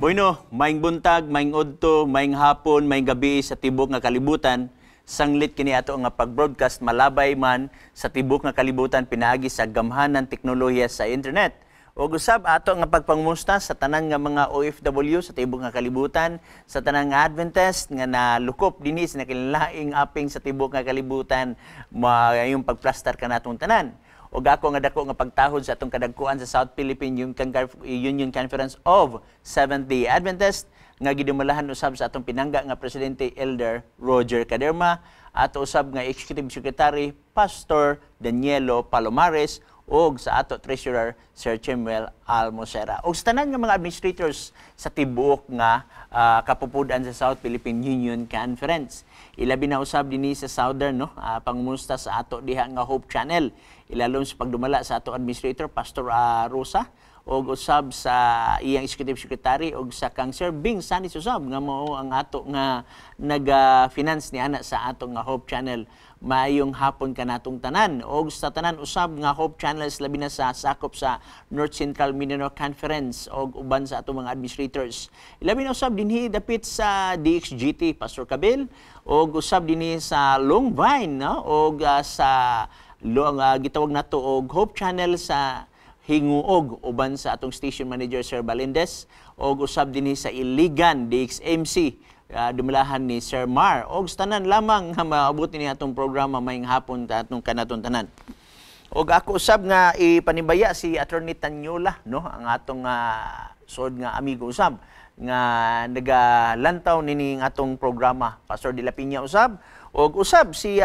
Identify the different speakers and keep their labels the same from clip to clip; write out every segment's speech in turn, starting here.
Speaker 1: Bueno, maing buntag, maing udto, maing hapon, maing gabi sa tibok nga kalibutan. Sanglit kini ato nga pag-broadcast malabay man sa tibok nga kalibutan pinaagi sa gamhanan teknolohiya sa internet. O gusab ato nga pagpangumusta sa tanan nga mga OFW sa tibok nga kalibutan, sa tanan nga Adventist nga nalukop dinis na kinlaing aping sa tibok nga kalibutan, yung pagplastar ka natong tanan. O ako nga dako nga pagtahod sa atong kadagkuan sa South Philippine Union Conference of Seventh-day Adventist nga gidumalahan usab sa atong pinangga nga Presidente Elder Roger Caderma at usab nga Executive Secretary Pastor Danielo Palomares o sa ato Treasurer Sir Chimuel Almocera. O sa tanan nga mga administrators sa tibuok nga kapupudan sa South Philippine Union Conference. Ilabi na usab dinhi sa Southern pangumusta sa ato diha nga Hope Channel. Ilalom sa pagdumala sa ato administrator Pastor Rosa o usab sa iyang executive secretary o sa kang Sir Bing Sanis usab nga mao ang ato nga naga-finance ni ana sa ato nga Hope Channel. Maayong hapon ka natong tanan o sa tanan usab nga Hope Channels labi na sa sakop sa North Central Mindanao Conference o uban sa atong mga administrators. Labi na usab dinhi dapit sa DXGT Pastor Kabil o usab dinhi sa Long Vine o sa gitawag nato og Hope Channel sa Hinguog uban sa atong station manager Sir Balindez o usab dinhi sa Iligan DXMC dumalahan ni Sir Mar og tanan lamang nga maabot ni atong programa mayong hapon atong kanaton tanan. Og ako usab nga ipanibaya si Attorney Tanyola ang atong suod nga amigo usab nga nagalantaw nini atong programa Pastor De La Piña usab og usab si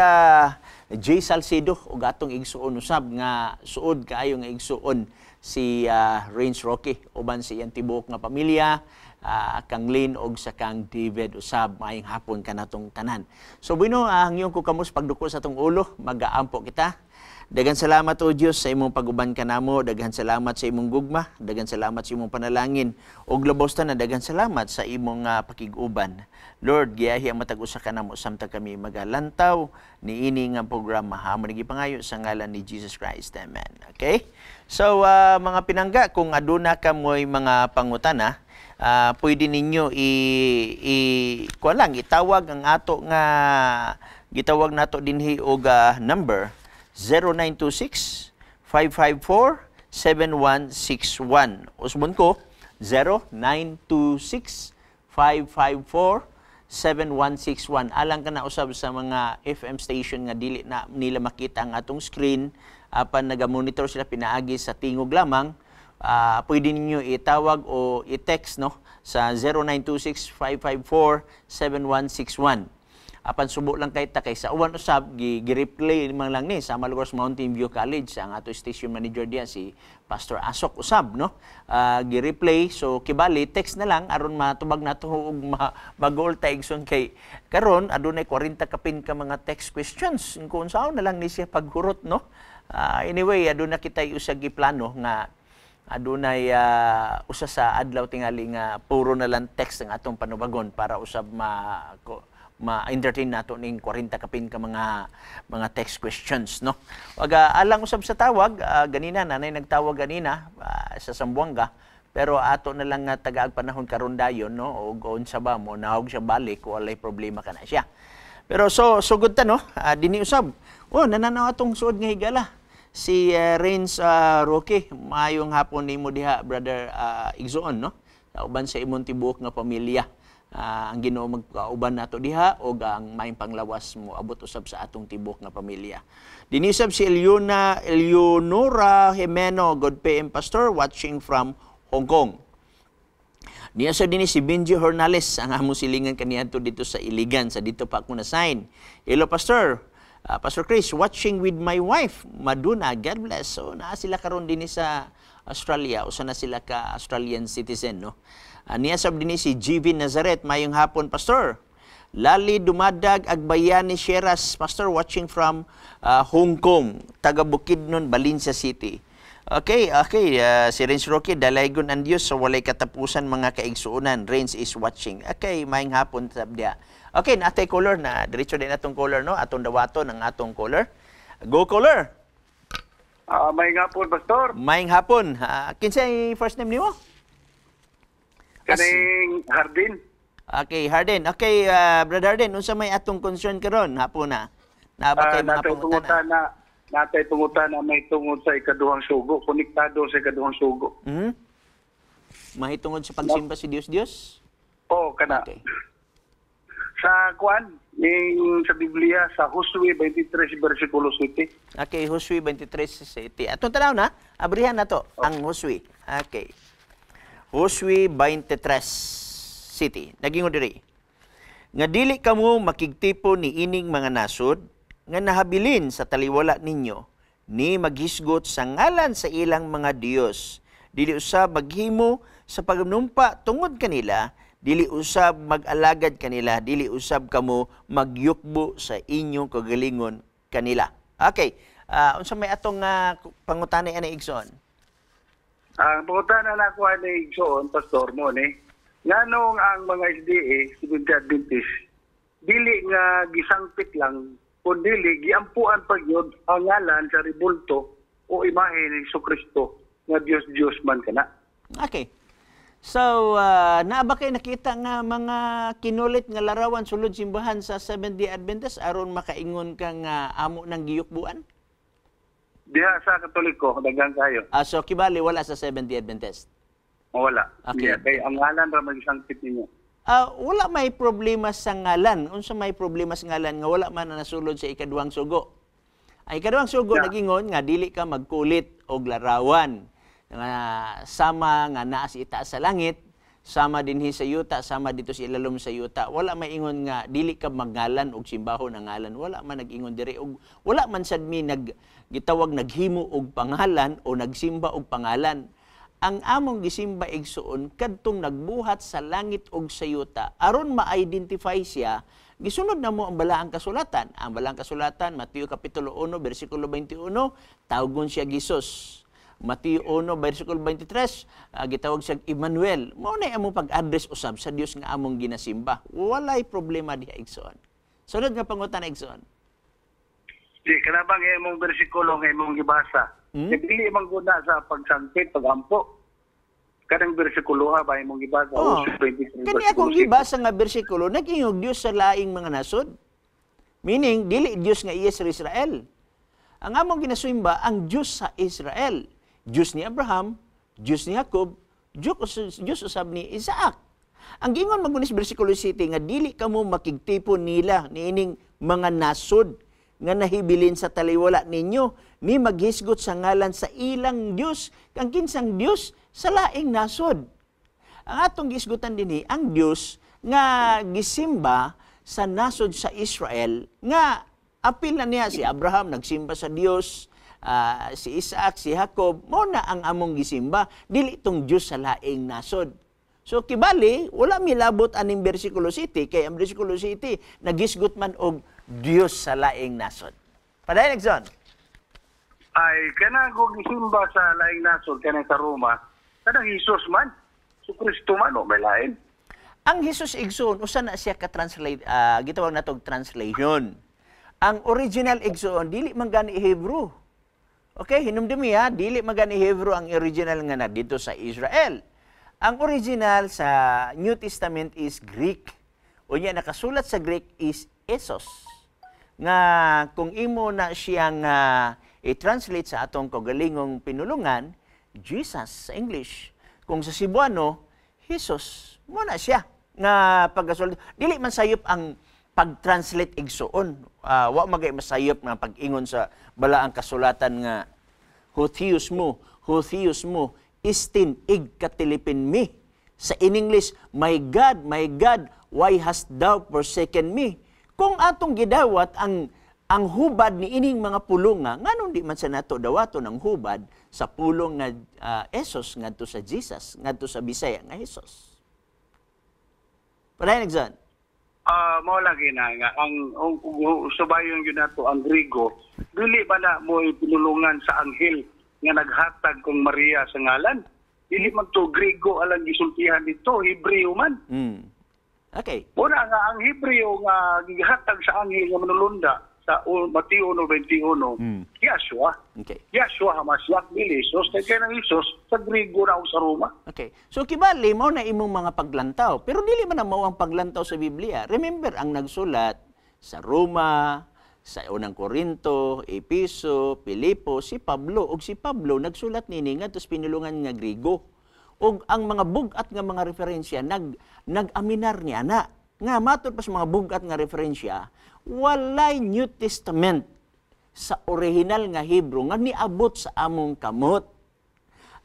Speaker 1: Jay Salcedo og atong igsuon usab nga suod kaayo nga igsuon si Rains Roque uban sa iyang tibuok nga pamilya kang Lynn og sa kang David usab maayong hapon kanatong tanan. So bueno, ang iyong kukamus pagduko sa atong ulo, magaampo kita. Daghang salamat o Dios sa imong paguban kanamo, daghang salamat sa imong gugma, daghang salamat sa imong panalangin ug lubos ta na daghang salamat sa imong pakig-uban. Lord, giyahi ang matag usa kanamo samtang kami magalantaw niini nga programa. Amo nigi pangayo sa ngalan ni Jesus Christ. Amen. Okay? So mga pinangga, kung aduna ka mo'y mga pangutana, pwede ninyo itawag ang ato nga gitawag nato dinhi og number 0926-554-7161. Usbon ko 0926-554-7161. Alang ka na usab sa mga FM station nga dili na nila makita ang atong screen apan naga-monitor sila pinaagi sa tingog lamang. Pwede ninyo itawag o i-text sa 0926-554-7161. Apan subo lang kay ta kay sa uwan usab gi-replay man lang ni sa Malugos Mountain View College ang ato station manager diya si Pastor Asok usab gi-replay so kibali text na lang aron matubag nato og mag-goal taigson kay karon adunay 40 kapin ka mga text questions kung saan na lang ni siya paghurot anyway aduna kitay usag giplano nga adunay usa sa adlaw tingali nga puro na lang text ang atong panubagon para usab ma-entertain nato ning 40 kapin ka mga text questions Wag alang usab sa tawag ganina nanay nagtawag ganina sa Sambuanga pero ato na lang nga tagaag panahon karon dayon o unsa ba mo nahog siya balik walay problema kana siya. Pero sugod ta dinhi usab nananaw atong suod nga higala si Rains Roque. Maayong hapon nimo diha brother igsuon uban sa imong tibuok nga pamilya. Ang Ginoo magkauban nato diha o ang maayong panglawas mo abot usab sa atong tibuok nga pamilya. Dinisab si Eleonora Jimeno, God PM Pastor, watching from Hong Kong. Niya din si Benji Hornales, ang among silingan kaniadto dito sa Iligan, sa dito pa ako na-sign. Hello Pastor, Pastor Chris, watching with my wife, Maduna, God bless. So naa sila karon din sa Australia, usa na sila ka Australian citizen Niya sab din si GV Nazaret, mayong hapon Pastor. Lali Dumadag Agbayan ni Sheras, Pastor, watching from Hong Kong, taga Bukidnon, Valencia City. Okay, si Rains Roque, dalaygon ang Diyos sa walay katapusan mga kaigsuunan. Rains is watching. Okay, mayong hapon sabdiya. Okay, natay caller na diretso din atong caller atong dawaton ang atong caller. Go caller.
Speaker 2: Mayong hapon, Pastor.
Speaker 1: Mayong hapon. Kinsay first name nimo?
Speaker 2: Kaning Hardin.
Speaker 1: Okay, Harden. Okay, Brother Harden, unsa may atong concern karon hapon na? Naaba kay mga pangutana.
Speaker 2: Natay pangutana may tungod sa ikaduhang sugo, konektado sa ikaduhang sugo.
Speaker 1: Mahitungod sa pagsimba si Dios?
Speaker 2: Oo, kana.
Speaker 1: Okay.
Speaker 2: Sa kuan, sa Biblia, sa Josue 23, versikulo 7.
Speaker 1: Okay, Josue 23:7. Atong tanaw na, abrihan na to, ang Josue. Okay. Josue 23:7. Naging diri. Nga dili kamo makigtipo ni ining mga nasod, nga nahabilin sa taliwala ninyo, ni maghisgot sa ngalan sa ilang mga Dios. Dili usab maghimo sa pagnumpa tungod kanila, dili usab mag-alagad kanila, dili usab kamo magyukbo sa inyong kagalingon kanila. Okay, unsa may atong pangutana ani igsoon?
Speaker 2: Ang pangutana na ko ani igsoon, Pastor mo ni, nganong ang mga SDA, Seventh-day Adventist, dili nga gisangpit lang, kundi giampuan pa gyud ang ngalan sa ribulto o imahe ni Jesucristo nga Dios man kana.
Speaker 1: Okay. So, naa ba kayo nakita nga mga kinulit nga larawan sulod simbahan sa Seventh-day Adventist aron makaingon kang amo ng giyukbuan?
Speaker 2: Diha sa Katoliko, daghang kayo.
Speaker 1: So, kibali wala sa Seventh-day Adventist?
Speaker 2: Wala.
Speaker 1: Okay.
Speaker 2: Kay ang ngalan ra magisangpit ninyo.
Speaker 1: Wala may problema sa ngalan. Unsa may problema sa ngalan nga wala man na nasulod sa ikaduhang sugo. Ang ikaduhang sugo nagingon nga dili ka magkulit og larawan. Nga sama nga naa sa itaas sa langit, sama dinhi sa yuta, sama dito sa ilalom sa yuta. Wala may ingon nga dili ka magngalan og simbahon ang ngalan. Wala man nag-ingon diri og wala man sad mi gitawag naghimo og pangalan o nagsimba og pangalan. Ang among gisimba igsuon kadtong nagbuhat sa langit ug sa yuta aron ma-identify siya. Gisunod na mo ang balaang kasulatan. Ang balaang kasulatan, Mateo Kapitulo 1, versikulo 21, tawgon siya Gisus. Mateo 1, versikulo 23, gitawag siya Emmanuel. Mao na among pag-address usab sa Dios nga among ginasimba. Walay problema diha igsoon. Sunod nga pangutana igsoon.
Speaker 2: Di kanabang imong bersikulo nga imong gibasa. Dili man guna sa pagsangkit, pagampo. Kanang bersikulo ba imong gibasa?
Speaker 1: Kani akong gibasa nga bersikulo, nag-ingog Dios sa laing mga nasod. Meaning, dili Dios nga iya sa Israel. Ang among ginasimba, ang Dios sa Israel. Diyos ni Abraham, Diyos ni Jacob, Diyos usab ni Isaac. Ang gingon magunis bersikulo 7 nga dili kamo makigtipon nila niining mga nasod nga nahibilin sa taliwala ninyo ni maghisgot sa ngalan sa ilang Dios kang kinsang Dios sa laing nasod. Ang atong gisgutan dinhi ang Dios nga gisimba sa nasod sa Israel nga apil na niya si Abraham nagsimba sa Dios, si Isaac, si Jacob, mo na ang among gisimba, dili itong Diyos sa laing nasod. So, kibali, wala milabot aning versikulo 7, kay ang versikulo 7, nagisgot man og Diyos sa laing nasod. Padayon, Exxon.
Speaker 2: Ay, kanang kung gisimba sa laing nasod, kanang sa Roma, kanang Jesus man, si Kristo man, o may lain.
Speaker 1: Ang Jesus Exxon, usa na siya ka-translate, gitawag na itong translation. Ang original Exxon, dili man gani Hebrew. Okay, hinumdumi ha, dili man gani Hebrew ang original nga na dito sa Israel. Ang original sa New Testament is Greek. O niya, nakasulat sa Greek is Esos. Nga kung imo na siyang i-translate sa atong kagalingong pinulungan, Jesus sa English. Kung sa Cebuano, Jesus, mo na siya. Nga pagkasulat. Dili man sayop ang pag-translate igsuon. Wa magay masayop nga pag-ingon sa balaang kasulatan nga Huthius mo, istin ig katilipin mi. Sa in English, my God, why hast thou forsaken me? Kung atong gidawat ang hubad ni ining mga pulong nga, nganong di man sa nato dawato ng hubad sa pulong nga Esos ngadto sa Jesus, ngadto sa Bisaya nga Jesus. Padayon, Exxon.
Speaker 2: Mao lagi na nga ang subayon gyud nato ang Grigo, dili ba na mo pinulungan sa anghel nga naghatag kong Maria sa ngalan? Dili man to Grigo alang gisultihan dito, Hebreo man.
Speaker 1: Okay.
Speaker 2: Muna nga ang Hebreo nga gihatag sa anghel nga manulunda sa sa Mateo 91, Yahshua.
Speaker 1: Okay.
Speaker 2: Yahshua Hamashiach, dili Isos, kaya ng Isos, sa Grigo na o sa Roma.
Speaker 1: Okay. So kibali mo na imong mga paglantaw, pero dili man na mao ang paglantaw sa Biblia. Remember ang nagsulat sa Roma, sa unang Korinto, Epeso, Pilipo, si Pablo. Og si Pablo nagsulat nini ngadto sa pinulungan nga Grigo. Og ang mga bugat nga mga referensya nag-aminar niya na nga matod pa sa mga bugat nga referensya, walay New Testament sa original nga Hebrew nga niabot sa among kamot.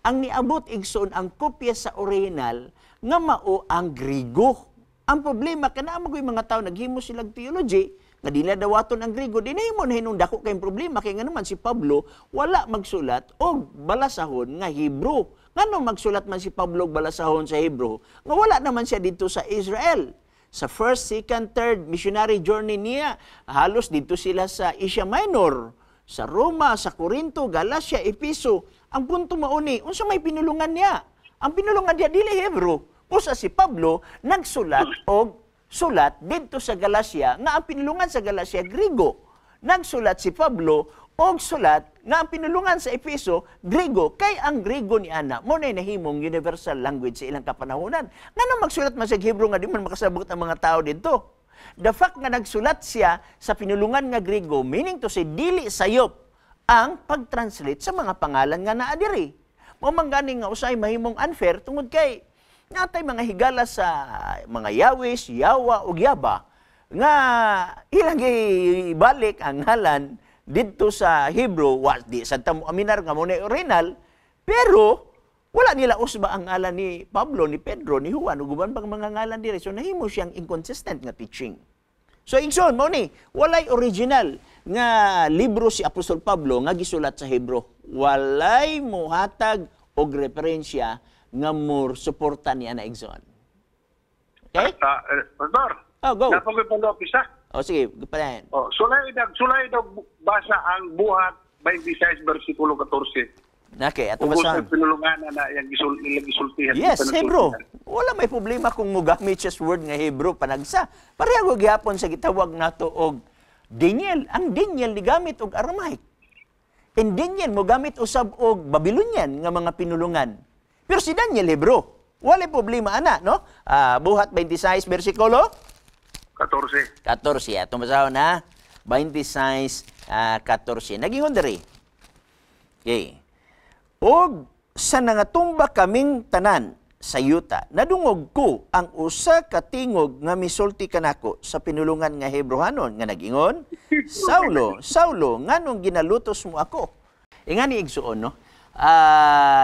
Speaker 1: Ang niabot igsoon ang kopya sa original nga mao ang Grigo. Ang problema kanamo koy mga tawo naghimo silang theology nga dili dawaton ang Grigo, dinahimo na hinung dako kay problema kay nga naman si Pablo wala magsulat og balasahon nga Hebrew. Ngano magsulat man si Pablo og balasahon sa Hebrew nga wala naman siya dito sa Israel. Sa first, second, third missionary journey niya, halos dito sila sa Asia Minor, sa Roma, sa Corinto, Galacia, Epeso. Ang punto mauni, unsa may pinulungan niya? Ang pinulungan niya dili Hebrew. Usa si Pablo nagsulat og sulat dito sa Galacia nga ang pinulungan sa Galacia Grigo. Nagsulat si Pablo og sulat nga ang pinulungan sa Epeso Grigo. Kay ang Grigo ni ana mo na nahimong universal language sa ilang kapanahonan. Ngano magsulat man sa Hebrew nga di man makasabot ang mga tao dito? The fact nga nagsulat siya sa pinulungan nga Grigo, meaning to say dili sayop ang pag-translate sa mga pangalan nga naa diri. Mao man gani nga usay mahimong unfair tungod kay natay mga higala sa mga Yawis, Yawa ug Yaba nga ilang ibalik ang ngalan dito sa Hebrew, di sa tamo aminar nga mo na original, pero wala nila usba ang ngalan ni Pablo, ni Pedro, ni Juan, ug uban pang mga ngalan diri. So nahimo siyang inconsistent nga teaching. So igsoon mo ni, walay original nga libro si Apostol Pablo nga gisulat sa Hebrew. Walay mohatag og referensya nga more suporta niya na igsoon. Okay?
Speaker 2: Pastor,
Speaker 1: go.
Speaker 2: napagoy pang-office ha?
Speaker 1: Sige, palayan.
Speaker 2: Sulay daw basa ang buhat 26 versikulo 14.
Speaker 1: Okay, ato
Speaker 2: Ugos
Speaker 1: basahan.
Speaker 2: ang pinulungan na yang gisultihan.
Speaker 1: Yes, Hebrew. Wala may problema kung mugamit siya sa word nga Hebrew panagsa. Pareho gyapon sa gitawag nato og Daniel. Ang Daniel ni gamit og Aramaic. And Daniel mo gamit usab og Babylonian nga mga pinulungan. Pero si Daniel Hebrew. Wala problema ana, no? Buhat 26 versikulo
Speaker 2: 14.
Speaker 1: 14. Atong basahon na 26, 14. Nagingon diri. Okay. Og sa nangatumba kaming tanan sa yuta, nadungog ko ang usa ka tingog nga misulti kanako sa pinulungan nga Hebrewanon nga nagingon, Saulo, Saulo, nganong ginalutos mo ako? Ingani igsuon, no?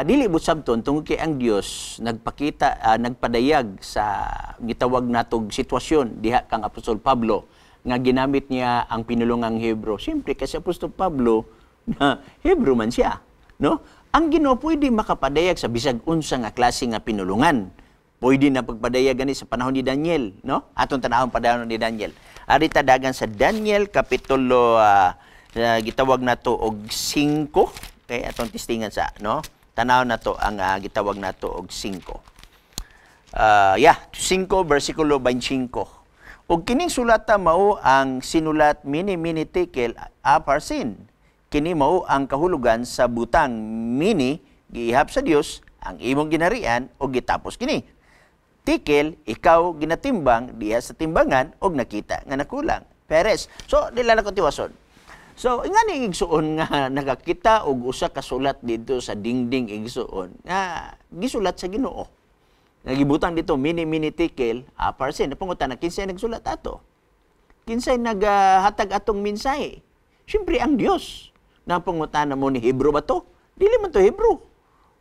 Speaker 1: Dili busabton tungod kay ang Dios nagpakita nagpadayag sa gitawag natog sitwasyon diha kang Apostol Pablo nga ginamit niya ang pinulungang Hebrew. Siyempre kasi Apostol Pablo na Hebrew man siya, no? Ang Ginoo pwede makapadayag sa bisag unsa nga klase nga pinulungan. Pwede na pagpadayag gani sa panahon ni Daniel, no? Atong tanahon panahon ni Daniel. Ari ta dagan sa Daniel kapitulo gitawag nato og 5. Okay, atong testingan sa, no? Tanaw na to ang gitawag na to og 5. 5 versikulo 25. Og kining sulata mao ang sinulat mini tekel aparsin. Kini mao ang kahulugan sa butang mini giihap sa Dios ang imong ginarian og gitapos kini. Tikel ikaw ginatimbang diha sa timbangan og nakita nga nakulang. Peres. So dila na ko tiwason. So, nga ni igsuon nga nakakita og usa ka sulat dito sa dingding igsuon nga gisulat sa Ginoo. Nagibutang dito mini tikel aparsin. Napungutan na kinsay nagsulat ato. Kinsay naghatag atong mensahe. Siyempre ang Dios. Napungutan na mo ni Hebrew ba to? Dili man to Hebrew.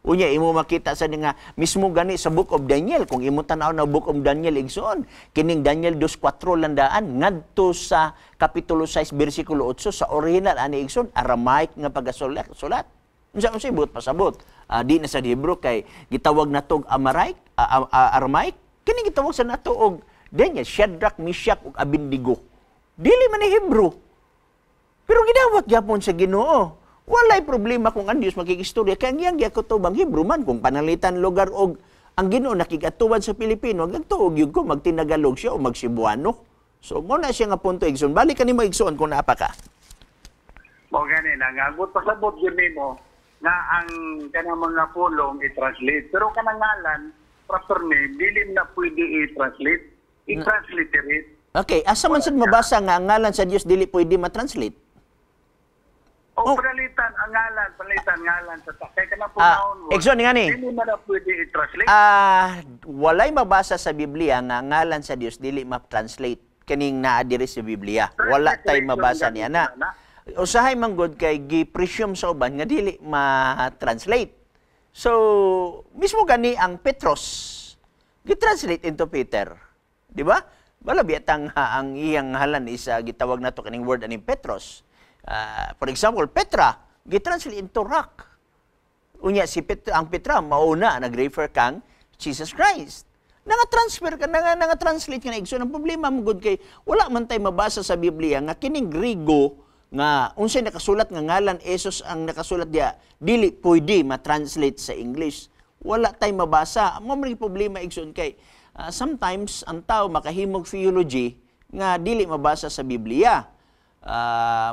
Speaker 1: Unya imo makita sa nga mismo gani sa Book of Daniel kung imo tan-aw na Book of Daniel igsoon kining Daniel 2:4 landaan ngadto sa kapitulo 6 bersikulo 8 sa original ani igsoon Aramaic nga pagasulat sulat. Unsa man sibot pasabot. Di na sa Hebrew kay gitawag natog Aramaic kini gitawag sa nato og Daniel Shadrach, Meshach ug Abednego. Dili man ni Hebrew. Pero gidawat gyapon sa Ginoo. Walay problema kung ang Diyos makikistorya. Kaya ngiyang gyakutubang Hebrew man kung panalitan lugar og ang Ginoo nakigatuban sa Pilipino, agtuog yun ko magtinagalog siya o magsibuano. So mo na siya nga punto igsoon. Balik kanimo igsoon kung naapa ka.
Speaker 2: Mo gani na nga gut pasabot gyud nimo nga ang kanang mga pulong i-translate. Pero kanang ngalan proper name dili na pwede i-translate. I-transliterate.
Speaker 1: Okay, asa man sad mabasa nga ang ngalan sa Dios dili pwede ma-translate?
Speaker 2: O palitan ang ngalan sa kay kanang pronoun.
Speaker 1: Igsoon nga ni.
Speaker 2: Dili na pwede i-translate.
Speaker 1: Walay mabasa sa Biblia nga ngalan sa Dios dili ma-translate kaning naa diri sa Biblia. Wala tay mabasa niya na. Usahay manggod kay gi-presume sa uban nga dili ma-translate. So, mismo gani ang Petros gi-translate into Peter. Di ba? Wala biyatang ang iyang halan is gitawag nato kaning word ani Petros. For example, Petra gi-translate into rock. Unya si ang Petra mauna nag-refer kang Jesus Christ. Nanga-transfer ka, nanga-translate ka na igsoon. Ang problema mo gud kay wala man tay mabasa sa Biblia nga kining Griego nga unsay nakasulat nga ngalan Esos ang nakasulat diya dili pwede ma-translate sa English. Wala tay mabasa. Mo may problema igsoon kay sometimes ang tao makahimog theology nga dili mabasa sa Biblia.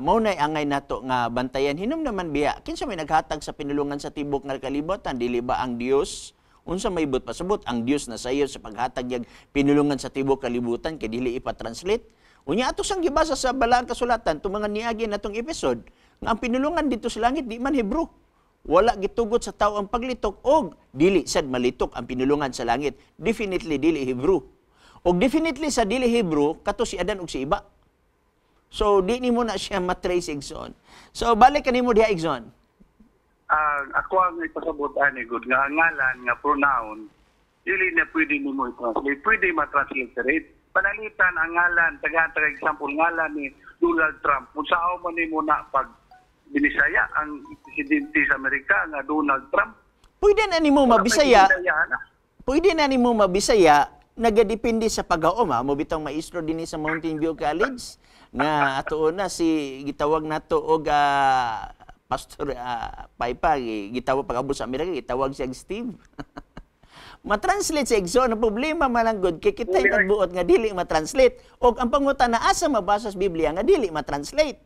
Speaker 1: Mao nay angay nato nga bantayan hinom naman biya kinsa may naghatag sa pinulungan sa tibok nga kalibutan dili ba ang Dios? Unsa may ibot pasabot ang Dios na sayo sa paghatag yag pinulungan sa tibok kalibutan kay dili ipa-translate. Unya ato sang gibasa sa balaang kasulatan tung mga niagi natong episode nga ang pinulungan dito sa langit di man Hebro. Wala gitugot sa tao ang paglitok og dili sad malitok ang pinulungan sa langit. Definitely dili Hebro. Og definitely sa dili Hebro kato si Adan ug si Iba. So di nimo na siya matrace igsoon. So balik kanimo diha igsoon.
Speaker 2: Ako ang ipasabot ani good nga ang ngalan nga pronoun dili na pwede nimo i-translate. Pwede ma-transliterate. Panalitan ang ngalan, taga example ngalan ni Donald Trump. Kung saan man nimo na pag binisaya ang presidente sa Amerika nga Donald Trump.
Speaker 1: Pwede na nimo mabisaya. Pwede na nimo mabisaya nagadepende sa paggaom. Mo bitong maestro dinhi sa Mountain View College nga atuon na si gitawag nato og Pastor Paipa, gitawag pag-abot sa Amerika, gitawag siya Steve. Ma-translate sa igsoon. Ang problema malanggod, kay kita yung nagbuot nga dili ma-translate. O ang pangutan na asa mabasa sa Biblia nga dili ma-translate.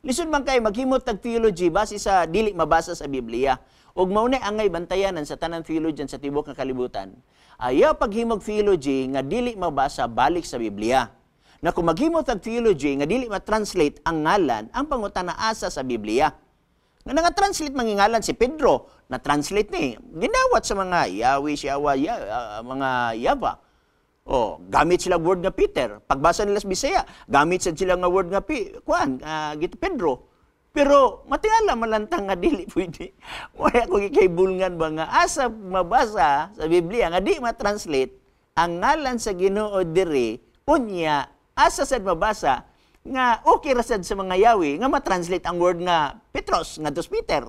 Speaker 1: Lisod man kayo maghimot tag theology base sa dili mabasa sa Biblia. Og maunay angay bantayanan sa tanang theologian sa tibok nga kalibutan. Ayaw paghimog theology nga dili mabasa balik sa Biblia. Na kung maghimot tag theology nga dili ma-translate ang ngalan, ang pangutan na asa sa Biblia. Nga nga-translate mangingalan si Pedro, na-translate ni. Ginawat sa mga Yahweh, Siyawa, mga Yava. Gamit sila word nga Peter. Pagbasa nila sa Bisaya, gamit sila nga word nga Pedro. Pero matingala malantang nga dili pwede. Wala ko kikaybulngan ba nga asa mabasa sa Biblia nga di ma-translate ang ngalan sa Ginoo diri unya asa sad mabasa nga okay rasad sa mga Yahweh nga ma-translate ang word nga Petros nga dos Peter.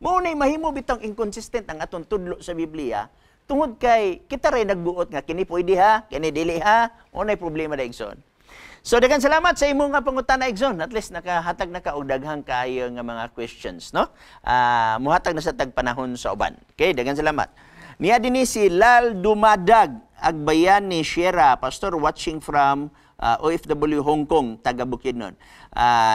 Speaker 1: Mao nay mahimo bitang inconsistent ang atong tudlo sa Biblia tungod kay kita ray nagbuot nga kini pwede ha, kini dili ha, mao nay problema da igsoon. So daghang salamat sa imo nga pangutana igsoon. At least nakahatag na ka og daghang kaayo nga mga questions, no? Muhatag na sa tagpanahon sa uban. Okay, daghang salamat. Niya dinhi si Lal Dumadag Agbayan ni Sierra, pastor watching from OFW Hong Kong, taga Bukidnon.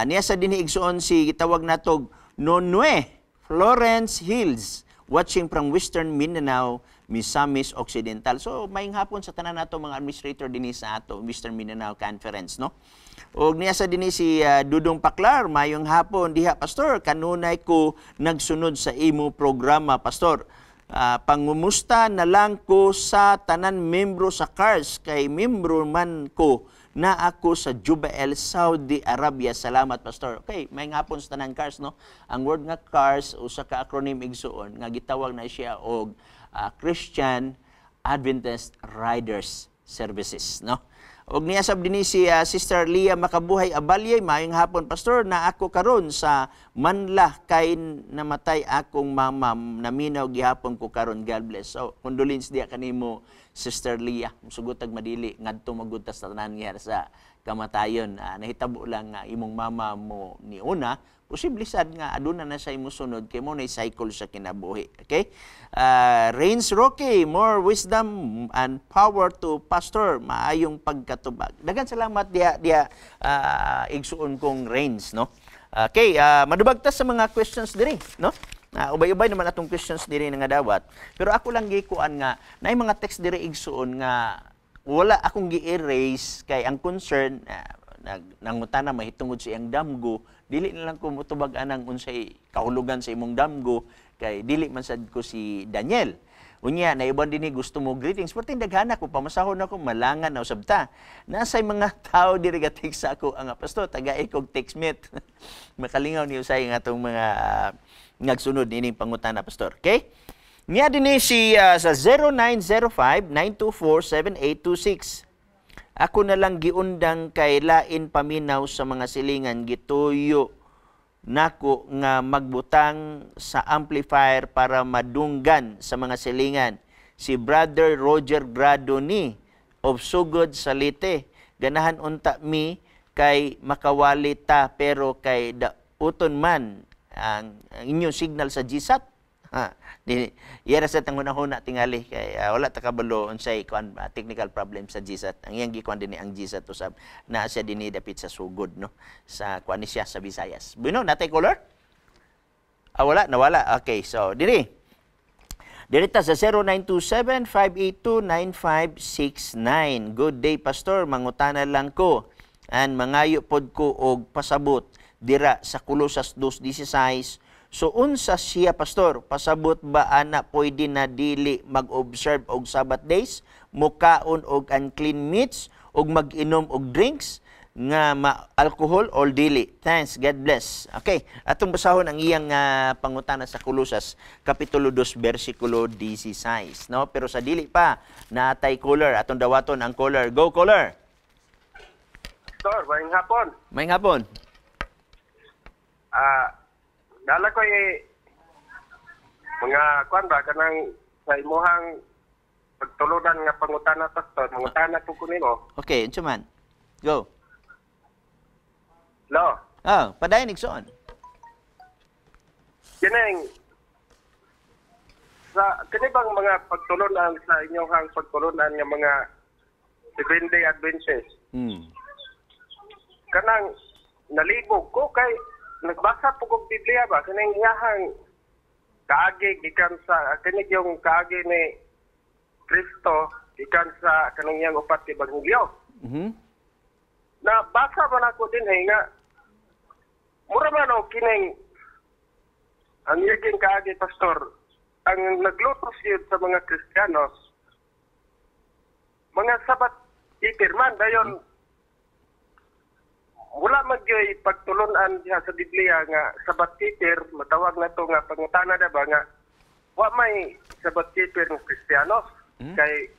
Speaker 1: Niya sa dinhi igsoon si gitawag natog Nonue Florence Hills, watching from Western Mindanao, Misamis Occidental. So maayong hapon sa tanan nato mga administrator dinhi sa ato Western Mindanao Conference, no? Og niya sa dinhi si Dudong Paklar, maayong hapon diha pastor, kanunay ko nagsunod sa imo programa pastor. Pangumusta na lang ko sa tanan membro sa CARS kay membro man ko na ako sa Jubail, Saudi Arabia. Salamat, Pastor. Okay, may hapon sa tanan CARS, no? Ang word nga CARS, usa ka acronym igsuon, nga gitawag na siya og Christian Adventist Riders Services, no? Og niya sab dinhi si Sister Leah Makabuhay Abalyay, maayong hapon pastor, na ako karon sa Manla kay namatay akong mama, naminaw gihapon ko karon. God bless. So condolence diya kanimo Sister Leah. Sugutag madili ngadto magudtas sa tanan niya sa kamatayon. Nahitabo lang nga imong mama mo ni una, posible sad nga aduna na sa imo sunod kay mo na cycle sa kinabuhi. Okay? Rains Rocky, more wisdom and power to pastor, maayong pagkatubag. Daghang salamat dia igsuon kong Rains, no? Okay, madubag ta sa mga questions diri, no? Ubay-ubay naman atong questions diri nga dawat. Pero ako lang gikuan nga naay mga text diri igsuon nga wala akong gi-erase kay ang concern nangutana mahitungod sa iyang damgo, dili na lang ko motubag anang unsay kahulugan sa imong damgo kay dili man sad ko si Daniel. Unya naiban dinhi gusto mo greetings perting daghana ko pamasahon ako malangan na usab ta. Nasay mga tao diri ga text sa ako ang pastor tagay kog textmate. Makalingaw ni usay nga atong mga nagsunod ining pangutana pastor. Okay? Niya din si sa 0905-924-7826. Ako na lang giundang kay lain paminaw sa mga silingan gituyo nako nga magbutang sa amplifier para madunggan sa mga silingan. Si Brother Roger Gradoni of Sugod Salite. Ganahan unta mi kay makawali ta pero kay dauton man ang inyong signal sa GSAT. Yara sa tangunahuna tingali kay wala ta kabalo unsay technical problem sa GSAT. Ang iyang gikuan dinhi ang GSAT usab na siya dinhi dapit sa sugod no sa kuan siya sa Visayas. Bueno, natay caller? Wala, nawala. Okay, so diri ta sa 0927-582-9569. Good day, Pastor. Mangutana lang ko. And mangayo pod ko og pasabot dira sa Colosas 2:16. So unsa siya pastor, pasabot ba ana pwede na dili mag-observe og Sabbath days, mukaon og unclean meats og mag-inom og drinks nga alcohol or dili? Thanks, God bless. Okay, atong basahon ang iyang pangutana sa Colosas kapitulo 2 bersikulo 16, no? Pero sa dili pa natay caller, atong dawaton ang caller. Go caller.
Speaker 2: Sir, maayong hapon.
Speaker 1: Maayong hapon.
Speaker 2: Dala ko mga kwan ba kanang sa imuhang pagtuludan nga pangutana pastor, mangutana po ko nimo.
Speaker 1: Okay, unsa man? Go.
Speaker 2: Lo.
Speaker 1: Padayon igsoon.
Speaker 2: Kining sa kini bang mga pagtulunan sa inyong pagtulunan nga mga 7-day Adventist. Kanang nalibog ko kay nagbasa po kong Biblia ba? Kanang iyahang kaagi gikan sa kanig yung kaagi ni Kristo gikan sa kanang iyang upat ka Ebanghelyo. Nabasa man ako din nga mura man o kining ang iyang kaagi pastor ang naglutos yun sa mga Kristiyanos mga sabat ipirman dayon wala magyoy pagtulunan diha sa Biblia nga sabat keeper matawag na to nga pangutana na ba nga wa may sabat keeper ng Kristiyanos kay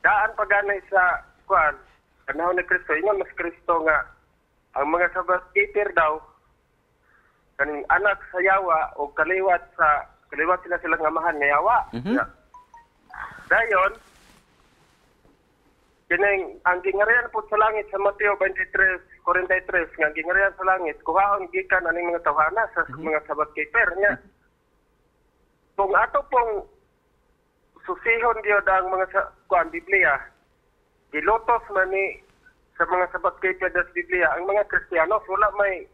Speaker 2: daan paganay sa kuan panahon ni Kristo ingon mas Kristo nga ang mga sabat keeper daw kaning anak sa yawa o kaliwat sila silang amahan nga yawa. Dayon kining ang gingarian po sa langit sa Mateo 23:43 nga gingarian sa langit kuhaon gikan aning mga tawhana sa mga sabat keeper nya. Kung ato pong susihon gyud ang mga kuan Biblia, gilotos man ni sa mga sabat keeper sa Biblia ang mga Kristiyanos wala may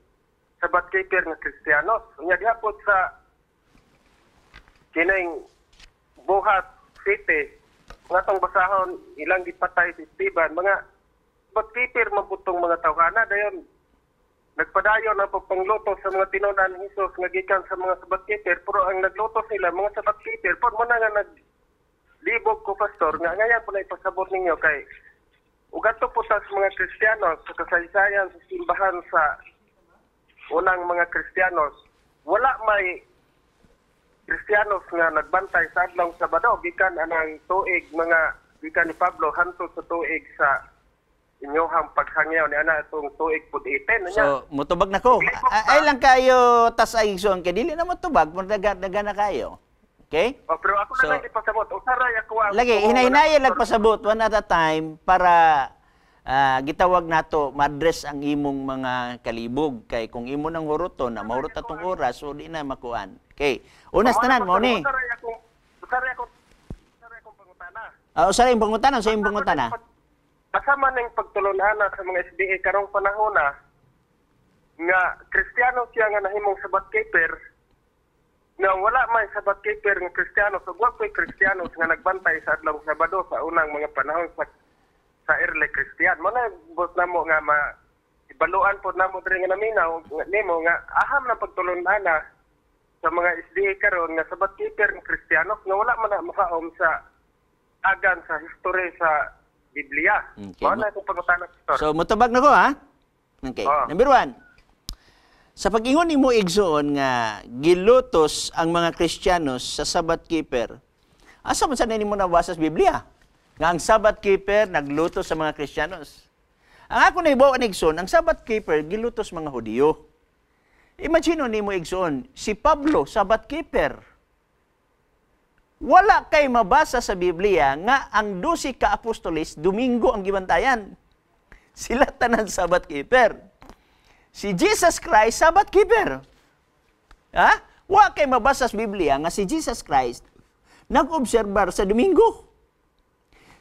Speaker 2: sabat keeper nga Kristiyanos. Nya gihapon sa kining buhat city nga tong basahon ilang gipatay si Esteban mga pagkipir mabutong mga tawhana dayon nagpadayon ang pagpangluto sa mga tinunan ni Hesus nga gikan sa mga sabat-keeper pero ang nagluto nila mga sabat-keeper pud mo na nga naglibog ko pastor nga ngayon po na ipasabot ninyo kay ug ato po sa mga Kristiyano sa kasaysayan sa simbahan sa unang mga Kristiyanos wala may Kristiyanos nga nagbantay sa adlaw Sabado gikan anang tuig mga gikan ni Pablo hantod sa tuig sa inyohang paghangyaw ni ana itong tuig pud 18 nya.
Speaker 1: So mutubag na ko. Ay lang kayo tas ay igsoon kay dili na motubag mo daga na kayo. Okay?
Speaker 2: Pero ako na lang ipasabot usaray ako
Speaker 1: lagi hinay-hinay lang pasabot one at a time para gitawag nato madres ang imong mga kalibog kay kung imo nang huruton na mahurot atong oras so di na makuan. Okay. Unas tanan mo ni.
Speaker 3: Usari akong pangutana.
Speaker 1: Usa ring pangutana sa imong pangutana.
Speaker 3: Kasama ning pagtulunana sa mga SDA karong panahon nga Kristiyano siya nga nahimong sabat keeper nga wala may sabat keeper nga Kristiyano so wa ko'y Kristiyano nga nagbantay sa adlaw Sabado sa unang mga panahon sa early Christian. Mana bot namo nga ibaluan pod namo diri nga naminaw nimo nga aham na pagtulunana sa mga SDA karon nga sabat keeper nga Kristiyano nga wala man na makaom sa agan sa history sa Biblia.
Speaker 1: Okay.
Speaker 3: Mana akong pangutana, Pastor.
Speaker 1: So mutubag na ko ha. Okay. Number 1. Sa pag-ingon nimo igsoon nga gilutos ang mga Kristiyanos sa Sabbath keeper. Asa man sa nimo nabasa sa Biblia? Nga ang Sabbath keeper naglutos sa mga Kristiyanos. Ang ako nahibaw ang igsoon, ang Sabbath keeper gilutos mga Hudiyo. Imagine nimo igsoon, si Pablo Sabbath keeper. Wala kay mabasa sa Biblia nga ang 12 ka apostoles Domingo ang gibantayan. Sila tanan Sabbath keeper. Si Jesus Christ Sabbath keeper. Ha? Wa kay mabasa sa Biblia nga si Jesus Christ nag-obserbar sa Domingo.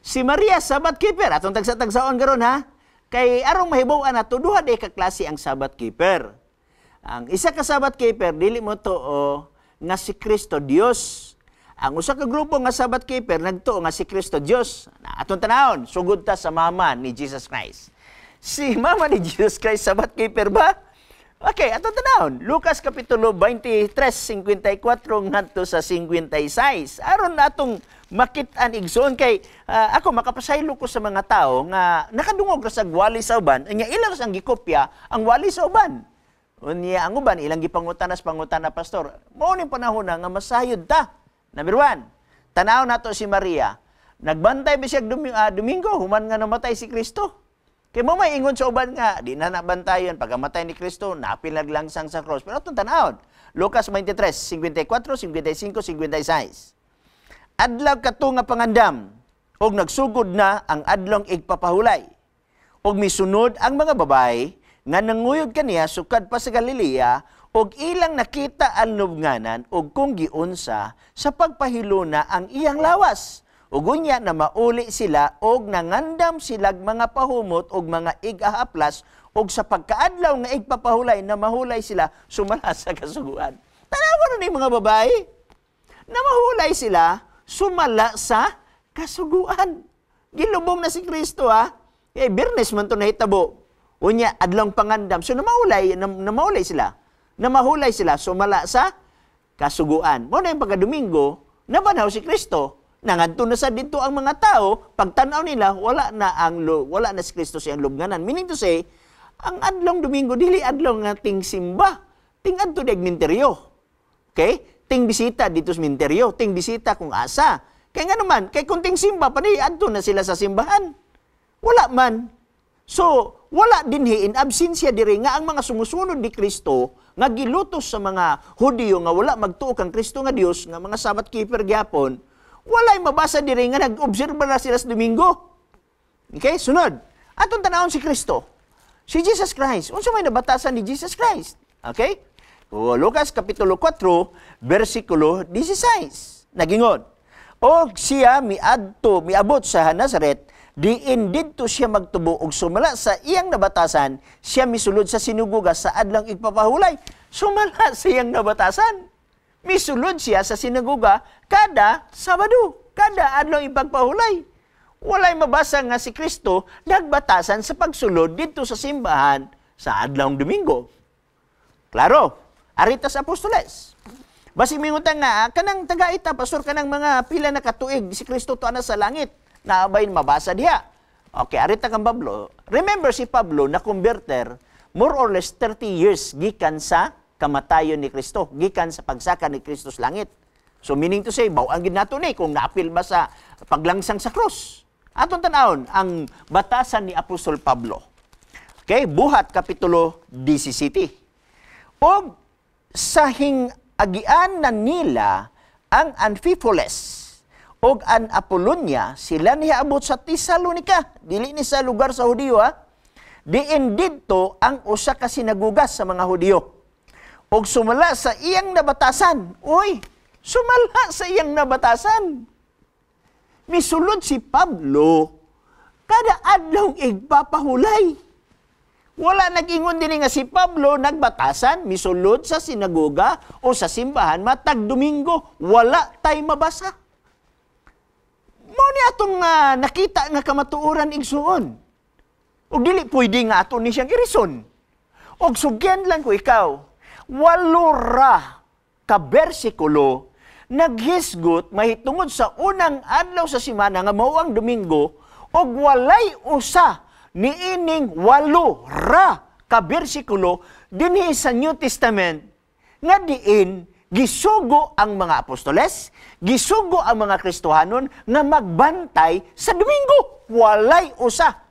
Speaker 1: Si Maria Sabbath keeper atong tagsa-tagsaon karon ha. Kay arong mahibaw-an nato duha day ka klase ang Sabbath keeper. Ang isa ka Sabbath keeper dili mo to nga si Kristo Dios. Ang usa ka grupo nga Sabbath keeper nagtuo nga si Kristo Dios. Atong tanawon, sugod ta sa mama ni Jesus Christ. Si mama ni Jesus Christ Sabbath keeper ba? Okay, atong tanawon. Lucas kapitulo 23:54 ngadto sa 56. Aron natong makit-an igsoon kay ako makapasaylo ko sa mga tao nga nakadungog ra sa wali sa uban, nya ilang ang gikopya ang wali sa uban. Unya ang uban ilang gipangutanas pastor. Mao ning panahon na nga masayod ta. Number 1, tanaw nato si Maria. Nagbantay ba siya Domingo, human nga namatay si Kristo. Kaya mo may ingon sa uban nga, di na nabantayan, pagkamatay ni Kristo, napilaglangsang sa cross. Pero itong tanawon, Lucas 23:54, 55, 56. Adlaw kato nga pangandam, og nagsugod na ang adlong igpapahulay. Og misunod ang mga babay, nga nanguyod kaniya sukad pa sa Galilea, og ilang nakita ang lubnganan og kung giunsa sa pagpahiluna ang iyang lawas. Ug unya na mauli sila og nangandam silag mga pahumot og mga igahaplas og sa pagkaadlaw nga igpapahulay na mahulay sila sumala sa kasuguan. Tanawa na ni mga babae na mahulay sila sumala sa kasuguan. Gilubong na si Kristo ha. Birnes man to nahitabo. Unya adlong pangandam so namahulay sila. Namahulay sila sumala sa kasuguan. Mo na yung pagka-Domingo, nabanaw si Kristo. Nangadto na sa dito ang mga tao, pagtanaw nila, wala na si Kristo siyang lubnganan. Meaning to say, ang adlong Domingo, dili adlong nga ting simba, ting adto deg minteryo. Okay? Ting bisita dito sa minteryo, ting bisita kung asa. Kaya nga naman, kay kung ting simba, panay adto na sila sa simbahan. Wala man. So, wala dinhi in absensya diri nga ang mga sumusunod ni Kristo nga gilutos sa mga Hudiyo nga wala magtuo kang Kristo nga Dios nga mga Sabbath keeper gyapon, walay mabasa diri nga nag-obserba na sila sa Domingo. Okay, sunod. Atong tanawon si Kristo. Si Jesus Christ. Unsa may nabatasan ni Jesus Christ? Okay? Lucas kapitulo 4, versikulo 16. Nagingon, og siya miabot sa Nazaret, diin didto siya magtubo og sumala sa iyang nabatasan, siya misulod sa sinuguga sa adlang igpapahulay. Sumala sa iyang nabatasan. Misulod siya sa sinaguga kada Sabado, kada adlaw ipagpahulay. Walay mabasa nga si Kristo nagbatasan sa pagsulod dito sa simbahan sa adlawng Domingo. Klaro, arita sa apostoles. Basi mingutan nga, kanang tagaita, pastor, kanang mga pila na katuig, si Kristo to ana sa langit, naabay mabasa diha. Okay, arita kang Pablo. Remember si Pablo na converter more or less 30 years gikan sa kamatayon ni Kristo, gikan sa pagsaka ni Kristo sa langit. So meaning to say, bawang gid nato ni kung naapil ba sa paglangsang sa krus. Atong tan-awon ang batasan ni Apostol Pablo. Okay, Buhat kapitulo 17. Og sa hingagian na nila ang Amphipolis og an Apolonia, sila nihaabot sa Tesalonica, dili ni sa lugar sa Hudiyo, ha? Diin didto ang usa ka sinagugas sa mga Hudiyo. Og sumala sa iyang nabatasan. Uy, sumala sa iyang nabatasan. Misulod si Pablo, kada adlaw igpapahulay. Wala nag-ingon din nga si Pablo nagbatasan, misulod sa sinagoga o sa simbahan matag Domingo. Wala tay mabasa. Mao ni atong nakita nga kamatuoran igsuon. Og dili pwede nga ato ni siyang irison. Og sugyan lang ko ikaw, 8 ka bersikulo naghisgot mahitungod sa unang adlaw sa semana nga mao ang Domingo og walay usa niining 8 ka bersikulo dinhi sa New Testament nga diin gisugo ang mga apostoles, gisugo ang mga Kristohanon nga magbantay sa Domingo. Walay usa.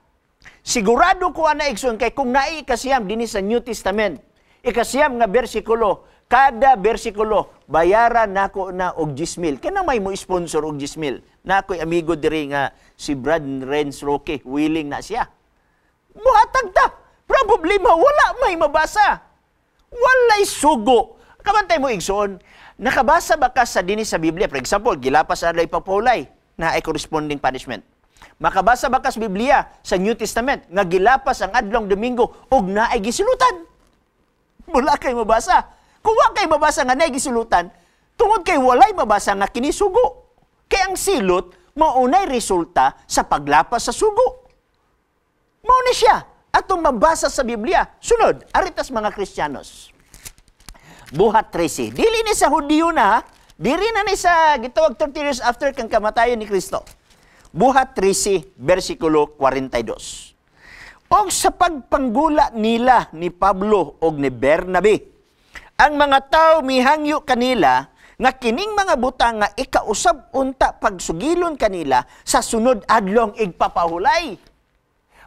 Speaker 1: Sigurado ko ana igsoon kay kung naay ikasiyam dinhi sa New Testament, ikasiyam nga bersikulo, kada bersikulo bayaran nako na og 10,000. Kana may mo sponsor og 10,000. Nakoy amigo diri nga si Brad Renz Roque, willing na siya. Muhatag ta. Problema, wala may mabasa. Walay sugo. Kabantay mo igsoon, nakabasa ba ka sa dinhi sa Biblia? For example, gilapas adlaw ipapahulay na ay corresponding punishment. Makabasa ba ka sa Biblia sa New Testament nga gilapas ang adlong Domingo ug naay gisulutan? Wala kay mabasa. Kung wa kay mabasa nga naay gisulutan, tungod kay walay mabasa nga kini sugo. Kay ang silot maunay resulta sa paglapas sa sugo. Mao ni siya atong mabasa sa Biblia. Sunod, aritas mga Kristiyanos. Buhat 13. Dili ni sa Hudiyo na, diri na ni sa gitawag 30 years after kang kamatayon ni Kristo. Buhat 13, versikulo 42. Og sa pagpanggula nila ni Pablo og ni Bernabe, ang mga tao mihangyo kanila nga kining mga butang nga ikausab unta pagsugilon kanila sa sunod adlong igpapahulay.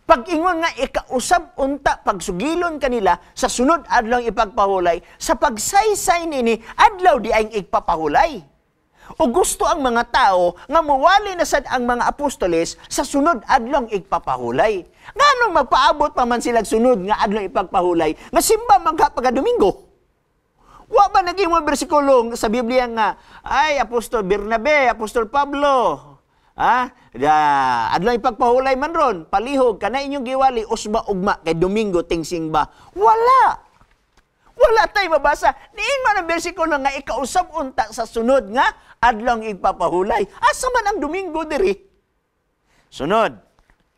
Speaker 1: Pag-ingon nga ikausab unta pagsugilon kanila sa sunod adlaw ipagpahulay, sa pagsaysay nini adlaw di ay igpapahulay. O gusto ang mga tao nga mawali na sad ang mga apostoles sa sunod adlaw igpapahulay. Nganong magpaabot pa man sila sunod nga adlaw ipagpahulay nga simba magka Domingo? Wa ba naging mga bersikulo sa Biblia nga ay Apostol Bernabe, Apostol Pablo, adlaw ipagpahulay man ron, palihog, kana inyong giwali, usba ugma, kay Domingo, tingsing ba? Wala! Wala tayo mabasa. Niingon ang bersikulo nga ikausab unta sa sunod nga, adlaw ipapahulay. Asa man ang Domingo diri? Sunod,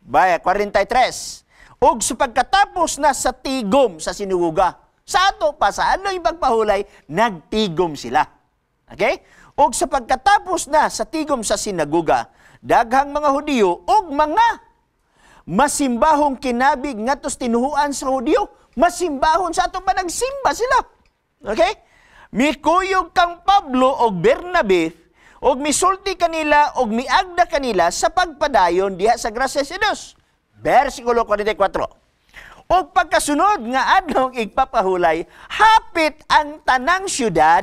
Speaker 1: 43. Og sa pagkatapos na sa tigom sa sinuguga, sa ato pa sa adlaw ipagpahulay, nagtigom sila. Okay? Og sa pagkatapos na sa tigom sa sinaguga, daghang mga Hudiyo og mga masimbahong kinabig ngadtos tinuhuan sa Hudiyo, masimbahon sa ato pa nagsimba sila. Okay? Mikuyog kang Pablo og Bernabe og misulti kanila og miagda kanila sa pagpadayon diha sa grasya sa Dios. Versikulo 44. Og pagkasunod nga adlaw igpapahulay, hapit ang tanang syudad,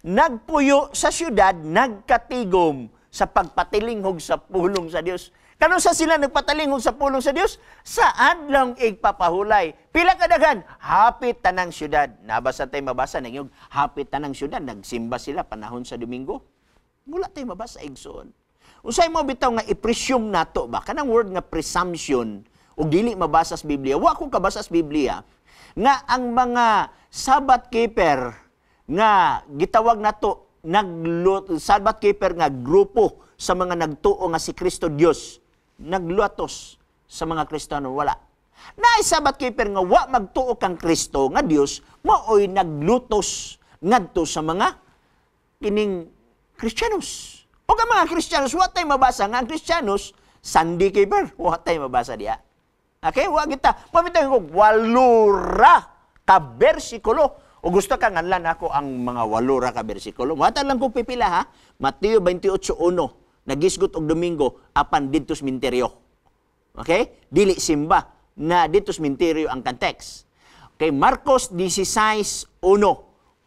Speaker 1: nagpuyo sa syudad, nagkatigom sa pagpatilingog sa pulong sa Dios. Kanon sa sila nagpatalingog sa pulong sa Dios? Sa adlaw igpapahulay. Pila kadaghan? Hapit tanang syudad. Nabasa tayo mabasa ng hapit tanang syudad. Nagsimba sila panahon sa Domingo. Wala tayo mabasa igsoon. Usay mo bitaw nga i-presume nato ba? Kanang word nga presumption o dili mabasa sa Biblia. Wa ko kabasa sa Biblia nga ang mga Sabbath keeper nga gitawag nato Sabbath keeper nga grupo sa mga nagtuo nga si Kristo Dios nagluatos sa mga Kristiyano. Wala. Naay Sabbath keeper nga wa magtuo kang Kristo nga Dios maoy naglutos ngadto sa mga kining Kristiyanos. O ang mga Kristiyanos wa tay mabasa nga ang Kristiyanos Sunday keeper wa tay mabasa diha. Okay, wa kita. Mabitaw ko 8 ka bersikulo. O gusto ka nganlan ako ang mga 8 ka bersikulo. Watan lang ko pipila ha. Mateo 28:1. Nagisgot og Domingo apan didto sa minteryo. Okay? Dili simba na didto sa minteryo ang context. Okay, Marcos 16:1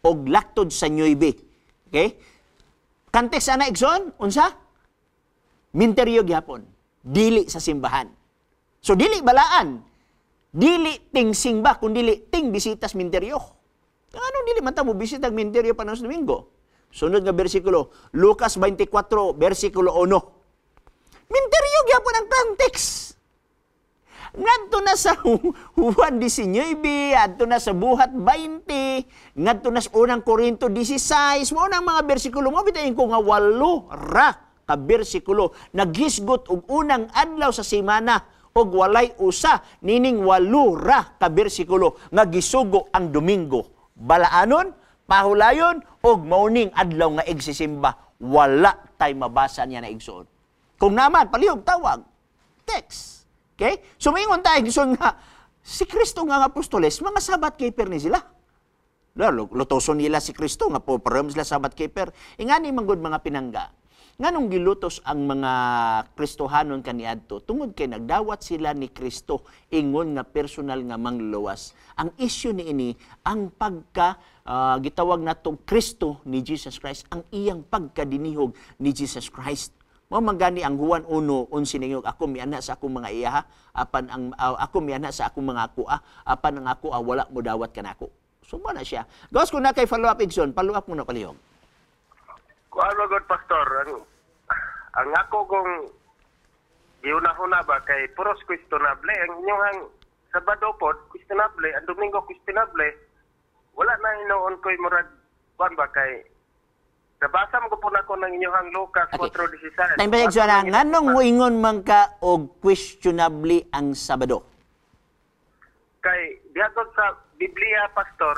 Speaker 1: og laktod sa 9. Okay? Context ana igsoon unsa? Minteryo gyapon, dili sa simbahan. So dili balaan, dili ting simba kun dili ting bisitas minteryo. Anong dili man ta mo bisita ang minteryo pa sa Domingo? Sunod nga bersikulo, Lucas 24, bersikulo 1. Minteryo gyapon ang context. Ngadto na sa Juan 19, adto na sa Buhat 20, ngadto na sa unang Korinto 16, mo nang mga bersikulo mo bitayin ko nga 8 ra ka bersikulo naghisgot og unang adlaw sa semana og walay usa nining 8 ra ka bersikulo nga gisugo ang Domingo. Balaanon, pahulayon og mauning adlaw nga igsisimba. Wala tay mabasa niya na igsuon. Kung naman palihog tawag text. Okay? So, maingon tayo, nga, si Kristo nga apostoles, mga sabat keeper ni sila. Lutoson nila si Kristo, nga po, param sila sabat keeper. Ingani manggod mga pinangga. Nga nung gilutos ang mga Kristohanon kaniadto, tungod kay nagdawat sila ni Kristo, ingon nga personal nga mangluluwas. Ang issue ni ini, ang gitawag natong Kristo ni Jesus Christ, ang iyang pagkadinihog ni Jesus Christ. Mamangani ang Juan 1:11 ninyo, ako miana sa akong mga iyaha, ako miana sa akong mga akua, apan ang akua wala mo dawat kanako. So na siya. Gawas ko na kay follow-up Igsoon, follow-up mo na palihog.
Speaker 3: Kuan magod pastor, ang ako kung giuna-huna ba kay puros questionable, ang inyong Sabado pod questionable, ang Domingo questionable, wala na inoon ko'y murag kuan ba kay nabasa mo po na ko ng inyong Lucas 4:16.
Speaker 1: Time pa Igsoon, nganong moingon man ka og questionably ang Sabado?
Speaker 3: Kay diadto sa Biblia pastor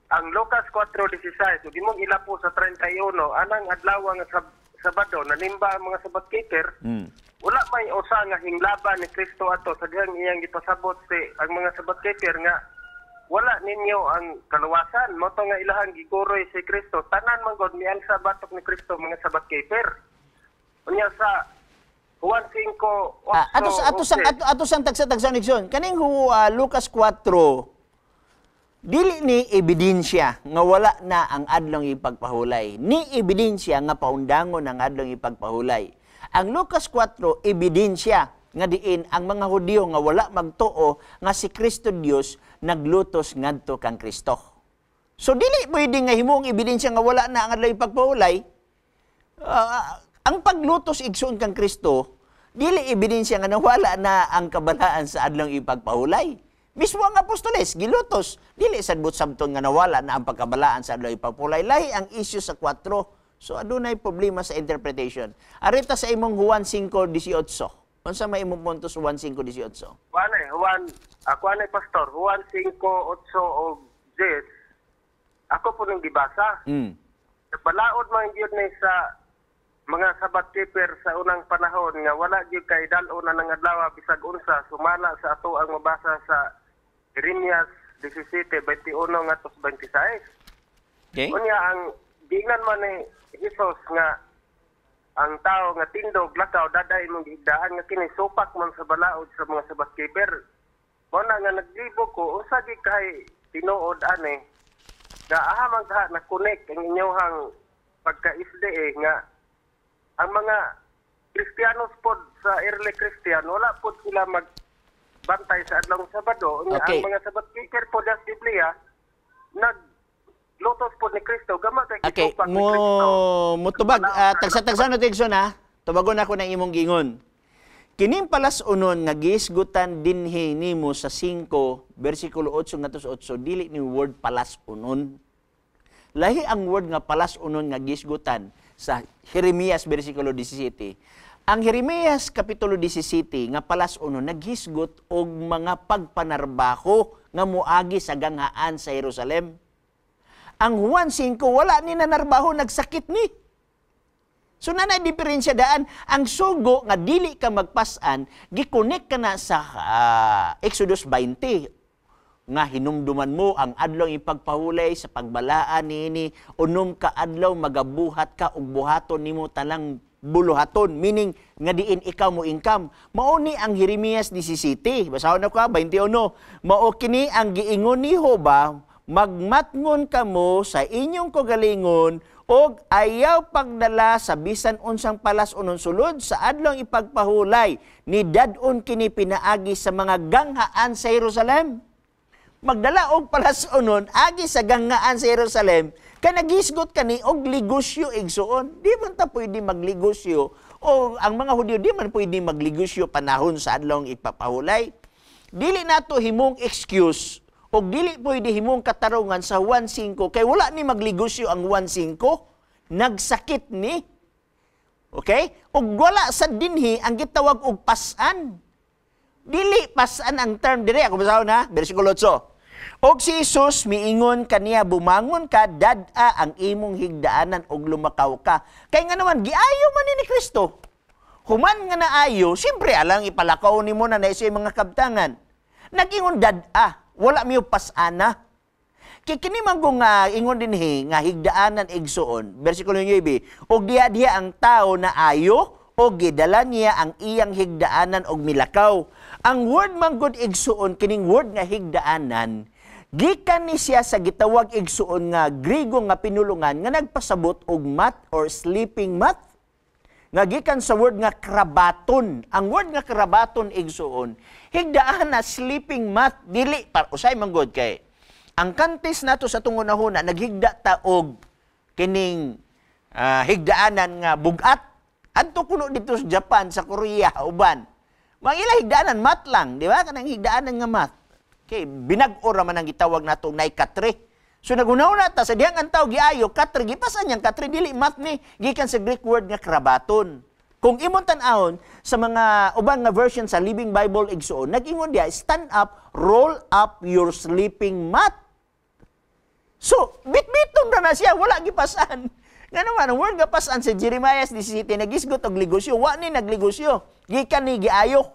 Speaker 3: ang Lucas 4:16, so di mo ilapo sa 31, anang adlaw nga Sabado nanimba ang mga sabat keeper. Wala may usa nga hinglaban ni Kristo ato sa dihang iyang gipasabot ang mga sabat keeper nga wala ninyo ang kaluwasan. Mo to nga ilahang giguroy si Kristo. Tanan man god mian sa batok ni Kristo mga sabat keeper. Unya sa Juan 5:8.
Speaker 1: Ato sang tagsa-tagsa Igsoon. Kaning Lucas 4 dili ni ebidensya nga wala na ang adlong ipagpahulay. Ni ebidensya nga paundangon ang adlong ipagpahulay. Ang Lucas 4 ebidensya nga diin ang mga Hudyo nga wala magtuo nga si Kristo Dios naglutos ngadto kang Kristo. So dili pwede nga himong ebidensya nga wala na ang adlaw ipagpahulay. Ang paglutos igsoon kang Kristo dili ebidensya nga nawala na ang kabalaan sa adlaw ipagpahulay. Mismo ang apostoles gilutos dili sad sabton nga nawala na ang pagkabalaan sa adlaw ipagpahulay. Lahi ang issue sa 4. So adunay problema sa interpretation. Arita sa imong Juan 5:18. Unsa may imong punto sa Juan 5:18?
Speaker 3: Ako pastor, Juan 5:8 o 10. Ako po nang gibasa. Balaod man gyud ni sa mga sabat keeper sa unang panahon nga wala gyud kay dal-o na ng adlaw bisag unsa sumala sa ato ang mabasa sa Jeremias 17:21 ngadto 26.
Speaker 1: Okay.
Speaker 3: Unya ang gingnan man ni Jesus nga ang tao nga tindog lakaw daday mong gihigdaan nga kini supak man sa balaod sa mga sabat keeper. Mo na nga naglibo ko usa gi kay tinuod ani nga ahamang na connect ang inyong pagka-SDA nga ang mga Kristiyanos pod sa early Christian wala pod sila magbantay sa adlaw Sabado.
Speaker 1: Okay.
Speaker 3: Ang mga sabat keeper pod sa Biblia lutos po ni Kristo, gama kay
Speaker 1: Okay,
Speaker 3: gisupak ni Kristo.
Speaker 1: mutubag, tagsa-tagsa no Igsoon ha. Tubagon ako ng imong gingon. Kining palas unon nga giisgutan dinhi nimo sa 5 bersikulo 8 ngadto sa 8 dili ni word palas unon. Lahi ang word nga palas unon nga giisgutan sa Jeremias bersikulo 17. Ang Jeremias kapitulo 17 nga palas unon naghisgot og mga pagpanarbaho nga moagi sa ganghaan sa Jerusalem. Ang Juan 5, wala ni nanarbaho, nagsakit ni. So nanay diferensya daan, ang sugo nga dili ka magpasan, gikonek ka na sa Exodus 20, nga hinumduman mo ang adlaw ipagpahulay sa pagbalaan niini, unom ka adlaw magabuhat ka ug buhaton nimo tanang buluhaton, meaning nga diin ikaw mo income. Mao ni ang Jeremias 17, basahon na ka 21. Mao kini ang giingon ni Jehova, magmatngon kamo sa inyong kagalingon og ayaw pagdala sa bisan unsang palas unon sulod sa adlong ipagpahulay ni dadon kini pinaagi sa mga ganghaan sa Jerusalem. Magdala og palas unon agi sa ganghaan sa Jerusalem kay nagisgot kani og ligosyo igsuon. Di man ta pwede magligosyo o ang mga Hudyo di man pwede magligosyo panahon sa adlong ipapahulay. Dili nato himong excuse o dili pwede himong katarungan sa 1.5 kay wala ni magligosyo ang 1.5, nagsakit ni. Okay? Ug wala sa dinhi ang gitawag og pasan. Dili pasan ang term dire, ako basahon na, bersikulo 8. Og si Jesus miingon kaniya, bumangon ka, dad-a ang imong higdaanan og lumakaw ka. Kay nga naman giayo man ni Kristo. Human nga naayo, siyempre alang ipalakaw ni mo na naisay mga kabtangan. Nag-ingon dad-a, wala miyo pasana. Kikini man kung ingon din nga higdaanan igsuon, versikulo 9, og diha ang tao na ayo, o gidala niya ang iyang higdaanan og milakaw. Ang word man gud igsuon, kining word nga higdaanan, gikan ni siya sa gitawag igsuon nga Griego nga pinulungan nga nagpasabot og mat or sleeping mat. Nga gikan sa word nga krabaton. Ang word nga krabaton igsuon, higdaan na sleeping mat, dili para usay manggod kay ang kantis nato sa tungon-huna naghigda ta og kining higdaanan nga bugat adto kuno dito sa Japan, sa Korea uban. Mga ila higdaanan mat lang, di ba? Kanang higdaanan nga mat. Okay, binag-o ra man ang gitawag nato nay katre. So nagunaw na ta sa dihang ang tao giayo katre, gipasan yang katre dili mat ni gikan sa Greek word nga krabaton. Kung imong tan-awon sa mga ubang nga version sa Living Bible igsuon, nag-ingon diya, stand up, roll up your sleeping mat. So, bit-biton na siya, wala gipasan. Nga naman, ang word nga pasan sa Jeremiah 17, nagisgot og ligosyo, wa ni nagligosyo. Gikan ni giayo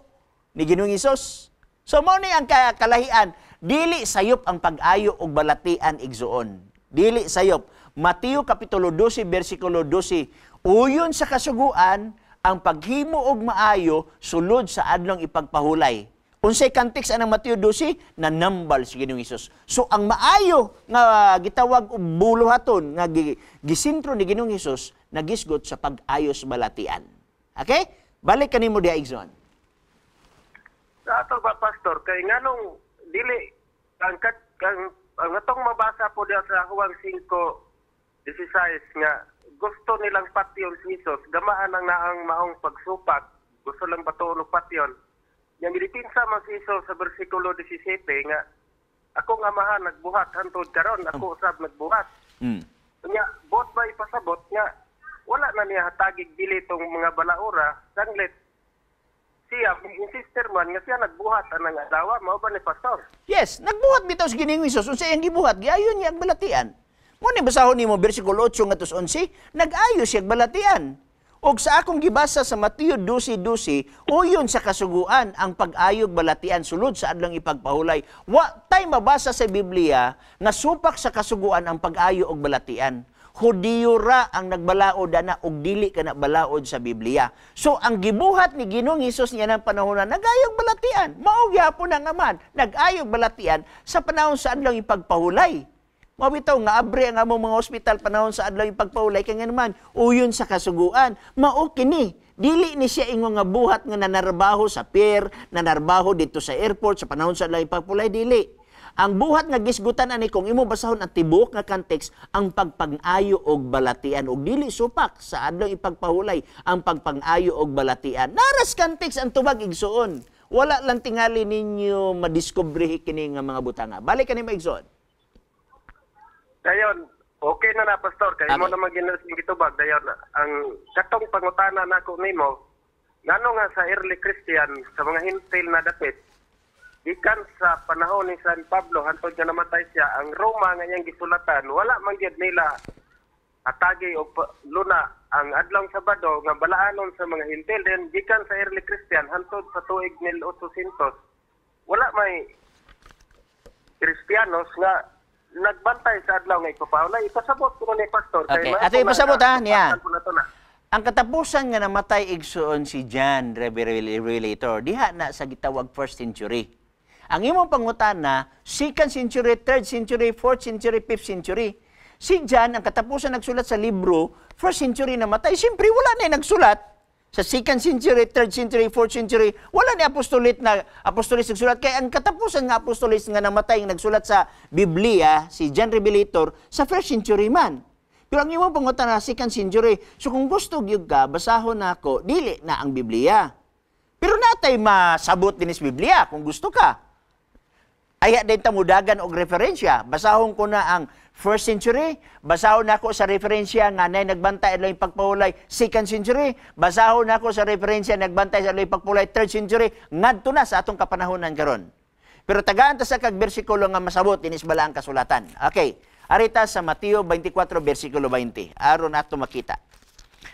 Speaker 1: ni Ginoong Hesus. So, mao ni ang kalahian, dili sayop ang pag-ayo og balatian igsuon. Dili sayop. Mateo kapitulo 12 bersikulo 12. Uyon sa kasuguan ang paghimo og maayo sulod sa adlong ipagpahulay. Unsay context anang Mateo 12 na nambal si Ginoong Hesus. So ang maayo nga gitawag og buluhaton nga gisintro ni Ginoong Hesus nagisgot sa pag-ayos balatian. Okay? Balik kanimo diha igsoon.
Speaker 3: Sa ato ba, Pastor, kay nganong dili ang atong mabasa po diya sa Juan 5:16 nga gusto nilang patyon si Jesus, gamaan ang naang maong pagsupak, gusto lang patuon og patyon. Yang gidipinsa man si Jesus sa bersikulo 17 nga akong amahan nagbuhat hantod karon, ako usab nagbuhat. Nya bot ba ipasabot nga wala na niya hatagig dili tong mga balaura, sanglit siya, insister man nga siya nagbuhat anang adawa, mao ba ni Pastor?
Speaker 1: Yes, nagbuhat bitaw si Ginoong Hesus. Unsay iyang gibuhat? Giayon niya ang balatian. Mo ni basahon nimo bersikulo 8 ngadto 11, nag-ayo siya balatian. Og sa akong gibasa sa Mateo 12:12, uyon sa kasuguan ang pag-ayog balatian sulod sa adlong ipagpahulay. Wa tay mabasa sa Biblia nga supak sa kasuguan ang pag-ayo og balatian. Hudiyo ra ang nagbalaod ana og dili kana balaod sa Biblia. So ang gibuhat ni Ginoong Hesus niya ng panahon na nagayog balatian. Mao gyapon ang aman, nagayog balatian sa panahon sa adlong ipagpahulay. Mabitaw nga abre ang among mga ospital panahon sa adlaw ipagpaulay kay nga naman uyon sa kasuguan. Mao kini dili ni siya ingon nga buhat nga nanarbaho sa pier, nanarbaho dito sa airport sa panahon sa adlaw ipagpaulay, dili. Ang buhat nga gisgutan ani kung imo basahon ang tibuok nga context ang pagpang-ayo og balatian og dili supak sa adlaw ipagpahulay ang pagpang-ayo og balatian. Naras context ang tubag igsuon. Wala lang tingali ninyo madiskubre kini nga mga butanga. Balik kanimo igsuon.
Speaker 3: Dayon, okay na Pastor, kay mo naman ginasing gitubag dayon ang katong pangutana nako nimo ngano nga sa early Christian sa mga hintil na dapit ikan sa panahon ni San Pablo hantod nga namatay siya ang Roma nga iyang gisulatan wala man gyud nila atagi og luna ang adlong Sabado nga balaanon sa mga hintil then gikan sa early Christian hantod sa tuig 1800 wala may Kristiyanos nga nagbantay sa adlaw nga ipapawlay. Ipasabot ko ni Pastor.
Speaker 1: Okay, ato ipasabot ha niya. Ang katapusan nga namatay igsuon si John Revelator, diha na sa gitawag 1st century. Ang imong pangutana, 2nd century, 3rd century, 4th century, 5th century. Si John, ang katapusan nagsulat sa libro, 1st century namatay. Siyempre, wala na nagsulat. Sa 2nd century, 3rd century, 4th century, wala ni apostolis nagsulat. Kaya ang katapusan nga apostolis nga namatay, nagsulat sa Biblia, si John Revelator, sa 1st century man. Pero ang imong pangutan na 2nd century, so kung gusto gyud ka, basahon na ako, dili na ang Biblia. Pero natay masabot din is Biblia, kung gusto ka. Aya din tamudagan og referensya. Basahon ko na ang 1st century, basahon na ako sa referensya nga nay nagbantay adlaw pagpahulay 2nd century, basahon na ako sa referensya nagbantay sa adlaw pagpahulay 3rd century, ngadto na sa atong kapanahonan karon. Pero tagaan ta sa kag bersikulo nga masabot dinis bala ang kasulatan. Okay, arita sa Mateo 24 bersikulo 20. Aron ato makita.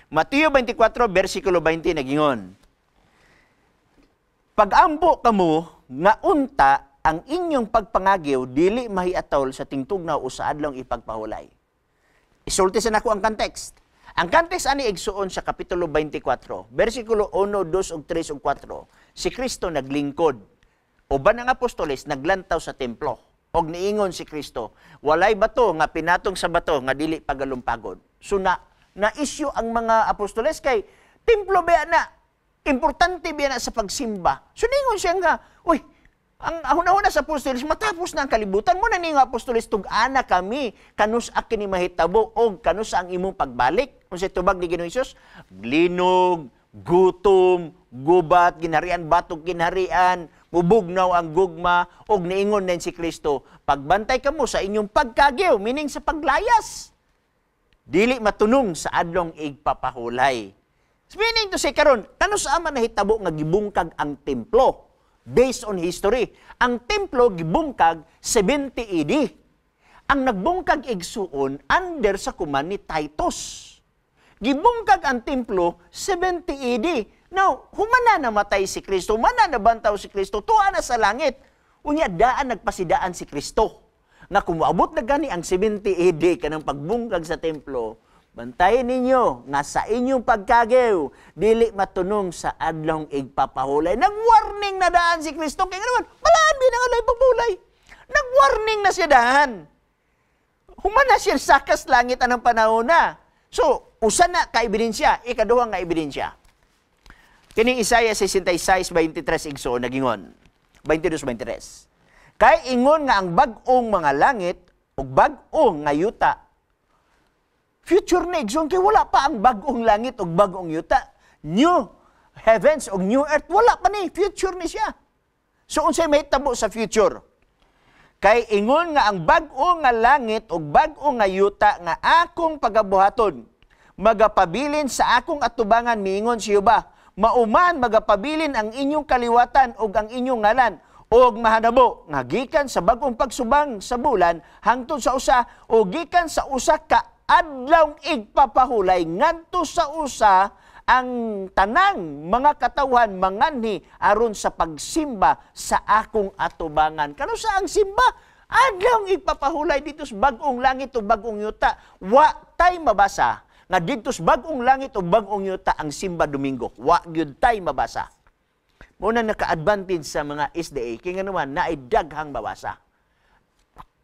Speaker 1: Mateo 24 bersikulo 20 nagingon. Pag-ampo kamo nga unta ang inyong pagpangagiw dili mahiatol sa tingtugnaw o sa adlong ipagpahulay. Isulti sa nako ang context. Ang context ani igsuon sa kapitulo 24, bersikulo 1, 2 ug 3 ug 4. Si Kristo naglingkod. Uban ang apostoles naglantaw sa templo. Og niingon si Kristo, walay bato nga pinatong sa bato nga dili pagalumpagod. So na-issue ang mga apostoles kay templo ba na importante ba na sa pagsimba. So niingon siya nga, uy, ang ahuna-huna sa apostoles, matapos na ang kalibutan mo na ni nga apostoles, tug-ana kami, kanus akin ni mahitabo, o kanus ang imong pagbalik. Kung sa tubag ni Ginoong Hesus, linog, gutom, gubat, ginharian, batok, ginharian, bubugnaw ang gugma, og niingon din si Kristo, pagbantay kamo sa inyong pagkagiw, meaning sa paglayas. Dili matunong sa adlong igpapahulay. Meaning to say karon, kanus ama nahitabo nga gibungkag ang templo. Based on history, ang templo gibungkag 70 AD. Ang nagbungkag igsuon under sa kuman ni Titus. Gibungkag ang templo 70 AD. Now, humana namatay si Kristo, humana nabantaw si Kristo, tuwa na sa langit. Unya daan nagpasidaan si Kristo. Na kung maabot na gani ang 70 AD kanang pagbungkag sa templo, bantayan ninyo nga sa inyong pagkagiw, dili matunong sa adlong igpapahulay. Nag-warning na daan si Kristo. Kaya naman, balaan din ang alay pagpahulay. Nag-warning na siya daan. Humana siya sakas langit anang panahon na. So, usa na ka ebidensya, ikaduha nga ebidensya. Kining Isaiah 66:23 igsoon nagingon. 22:23. Kay ingon nga ang bag-ong mga langit ug bag-ong nga yuta future na igsoon, kay wala pa ang bagong langit o bagong yuta. New heavens o new earth, wala pa ni. Future ni siya. So, unsay mahitabo sa future? Kay ingon nga ang bagong nga langit o bagong nga yuta nga akong pagabuhaton, magapabilin sa akong atubangan, miingon si Jehova. Mauman magapabilin ang inyong kaliwatan o ang inyong ngalan, og mahanabo nga gikan sa bagong pagsubang sa bulan hangtod sa usa o gikan sa usa ka adlawng igpapahulay ngadto sa usa ang tanang mga katawhan manganhi aron sa pagsimba sa akong atubangan. Kano sa ang simba? Adlawng igpapahulay dito sa bagong langit o bagong yuta. Wa tay mabasa nga dito sa bagong langit o bagong yuta ang simba Domingo. Wa gyud tay mabasa. Muna naka-advantage sa mga SDA kaya naman naidaghang mabasa.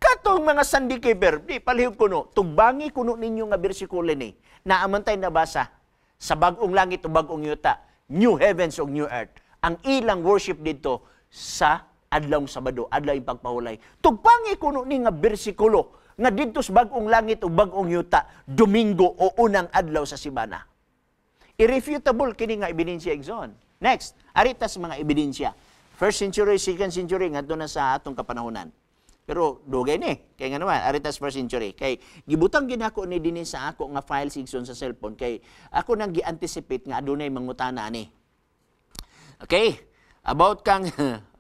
Speaker 1: Katong mga Sunday keeper, di palihog kuno, tugbangi kuno ninyo nga bersikulo ni, naamantay na basa, sa bagong langit o bagong yuta, new heavens o new earth. Ang ilang worship dito sa adlawng Sabado, adlawng pagpahulay. Tugbangi kuno ni nga bersikulo, nga dito sa bagong langit o bagong yuta, Domingo o unang adlaw sa simana. Irrefutable kini nga ebidensya igsoon. Next, arita sa mga ebidensya. 1st century, 2nd century, ngadto na sa atong kapanahonan. Pero dugay ni, kay nga naman aritas 1st century. Kay gibutang ginako ni dinhi sa ako nga file sigson sa cellphone kay ako nang gi-anticipate nga adunay mangutana ani. Okay, about kang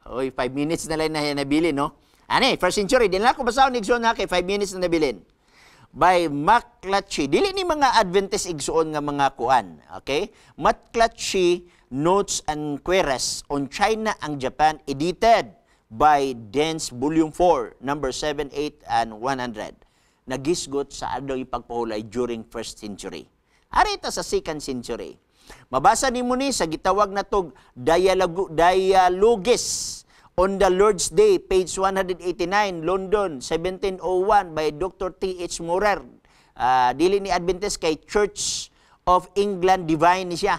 Speaker 1: oy 5 minutes na lang na nabilin no. Ani, 1st century din lang ko basahon igsoon na kay 5 minutes na nabilin. By McClatchy. Dili ni mga Adventist igsoon nga mga kuan, okay? McClatchy Notes and Queries on China and Japan edited by Dance Volume 4, number 7, 8, and 100. Nagisgot sa adlong ipagpahulay during 1st century. Arita sa 2nd century. Mabasa ni mo ni sa gitawag na tog dialogues On the Lord's Day, page 189, London, 1701 by Dr. T.H. Morer. Dili ni Adventist kay Church of England Divine ni siya.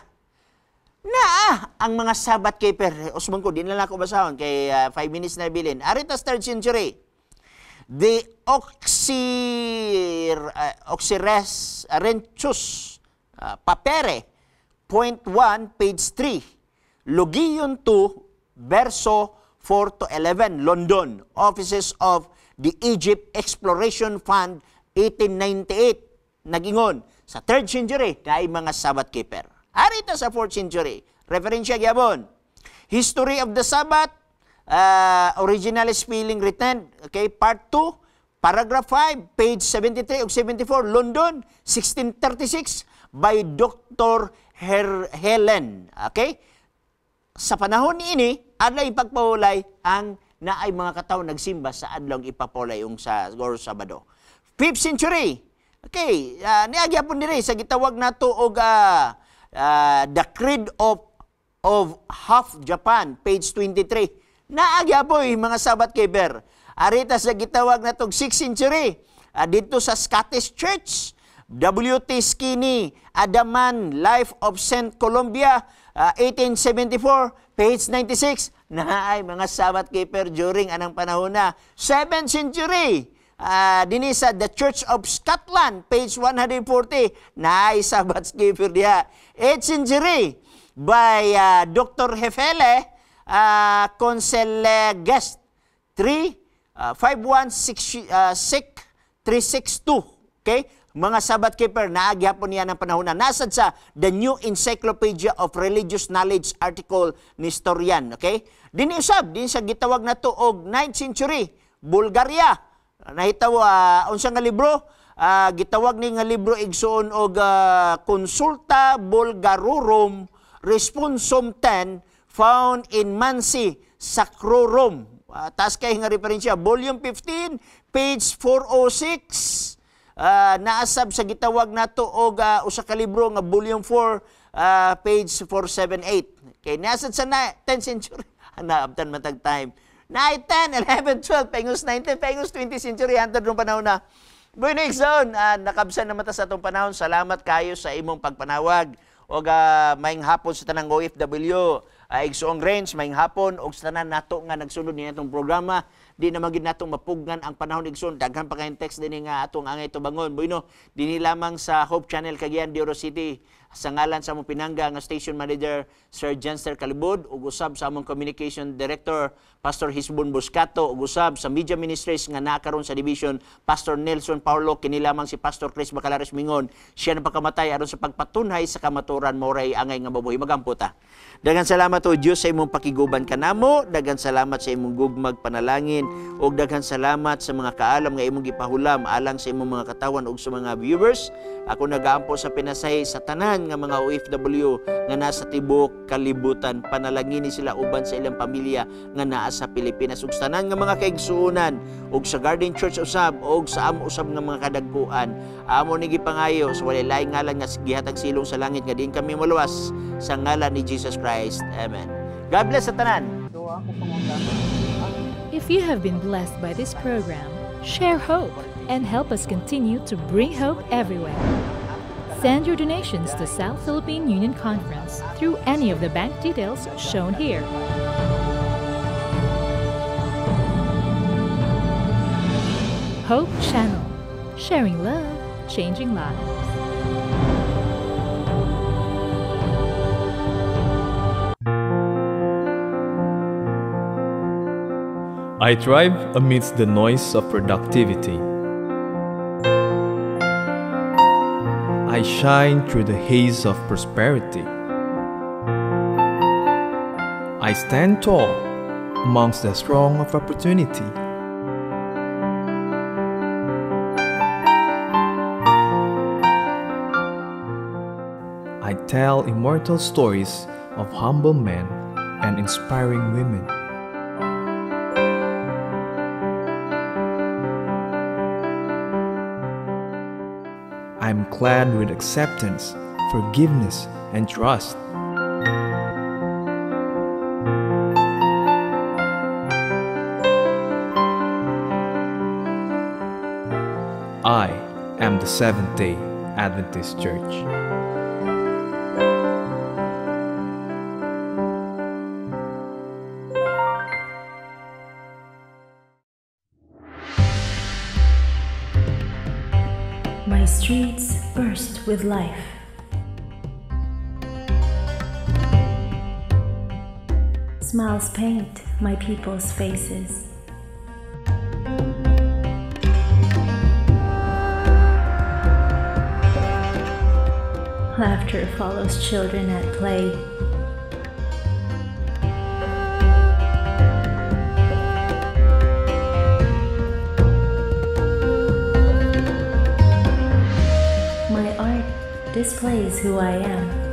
Speaker 1: Ang mga Sabbath keeper, usman ko, di na lang ako basahon kay 5 minutes na bilin. Aritas 3rd century. The Oxyrhynchus Papere, point 1, page 3. Logion 2, verso 4 to 11, London. Offices of the Egypt Exploration Fund, 1898. Nagingon, sa 3rd century, na ay mga Sabbath keeper. Arita sa 4th century. Referensya gyapon. History of the Sabbath, original spelling written, okay, part 2, paragraph 5, page 73 ug 74, London, 1636, by Dr. Helen. Okay? Sa panahon ini, adlaw ipagpahulay ang naay mga katawo nagsimba sa adlaw ipapulay sa Sabado. 5th century. Okay, niagyapon diri sa gitawag nato og The Creed of Half Japan, page 23. Naagyapoy mga Sabbath keeper. Arita sa gitawag na itong 6th century. Dito sa Scottish Church, W.T. Skinny, Adaman, Life of St. Columbia, 1874, page 96. Naay mga Sabbath keeper during anang panahon na. 7th century. Dini sa The Church of Scotland, page 140. Naay Sabbath keeper diya. 8th century by Dr. Hefele, Consel Guest 5166362. Okay? Mga Sabbath keeper, naagyapon niya ng panahon na. Nasad sa The New Encyclopedia of Religious Knowledge article ni historian. Okay? Dini usab, din sa gitawag na to og 9th century, Bulgaria. Nahitaw, unsa nga libro? Gitawag ni nga libro igsoon og Consulta Bulgarorum Responsum 10, found in Mansi Sacrorum. Taas kay nga referensya, volume 15, page 406. Naasab sa gitawag nato og usa ka libro nga volume 4, page 478. Kay nasad sa 10th century. Naabtan matag time. Na 10, 11, 12, pengos 19, pengos 20th century hantod nung panahon na. Bueno, Ikson, nakabsan na mata sa itong panahon. Salamat kayo sa imong pagpanawag. O maing hapon sa tanang OFW, Igsoong Range, maing hapon, o sa tanan nato nga nagsunod niya itong programa. Di na magid nato mapugnan ang panahon Igsoon. Daghan pa kayong text din nga atong angay tubangon. Bueno, dini lamang sa Hope Channel Cagayan de Oro City. Sa ngalan sa among pinangga nga Station Manager Sir Jenster Calibod, ug usab sa among Communication Director Pastor Hisbon Buscato, ug usab sa Media Ministries nga naa karon sa division Pastor Nelson Paulo, kini lamang si Pastor Chris Bacalares Mingon. Siya na pagkamatay aron sa pagpatunhay sa kamaturan moray angay nga mabuhi magamputa. Daghang salamat o Dios sa imong pakiguban kanamo, daghang salamat sa imong gugmag panalangin, ug daghang salamat sa mga kaalam nga imong gipahulam alang sa imong mga katawan ug sa mga viewers. Ako nagaampo sa pinasay sa tanan nga mga OFW nga nasa tibok kalibutan, panalangini sila uban sa ilang pamilya nga naa sa Pilipinas ug sa tanan nga mga kaigsuonan ug sa Garden Church usab ug sa amo usab nga mga kadagkuan. Amo ni gipangayo sa walay laing ngalan nga gihatag silong sa langit nga diin kami maluwas sa ngalan ni Jesus Christ. Amen. God bless sa tanan.
Speaker 4: If you have been blessed by this program, share hope and help us continue to bring hope everywhere. Send your donations to South Philippine Union Conference through any of the bank details shown here. Hope Channel, sharing love, changing lives.
Speaker 5: I thrive amidst the noise of productivity. I shine through the haze of prosperity. I stand tall amongst the throng of opportunity. I tell immortal stories of humble men and inspiring women. I'm clad with acceptance, forgiveness, and trust. I am the Seventh-day Adventist Church.
Speaker 6: My streets burst with life. Smiles paint my people's faces. Laughter follows children at play. My art displays who I am.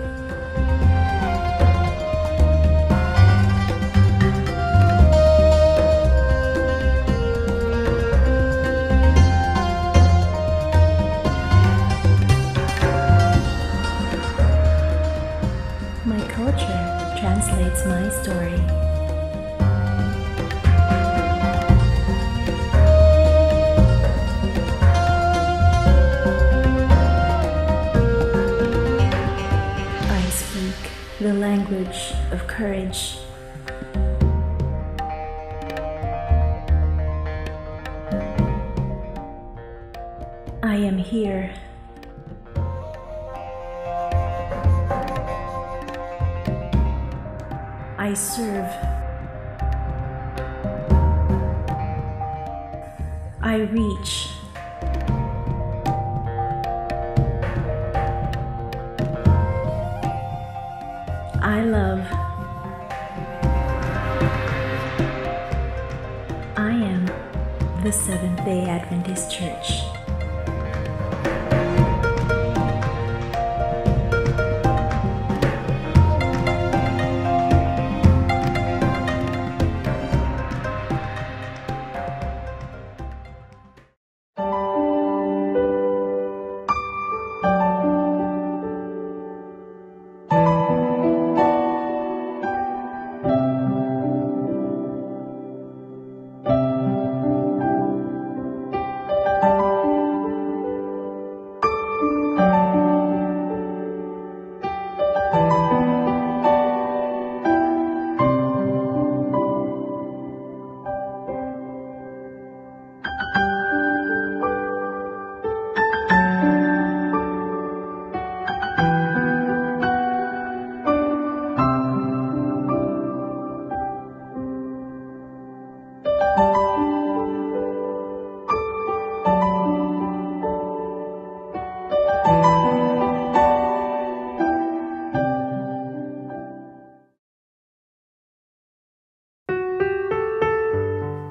Speaker 6: My culture translates my story. I speak the language of courage. I am here. I serve. I reach. I love. I am the Seventh-day Adventist Church.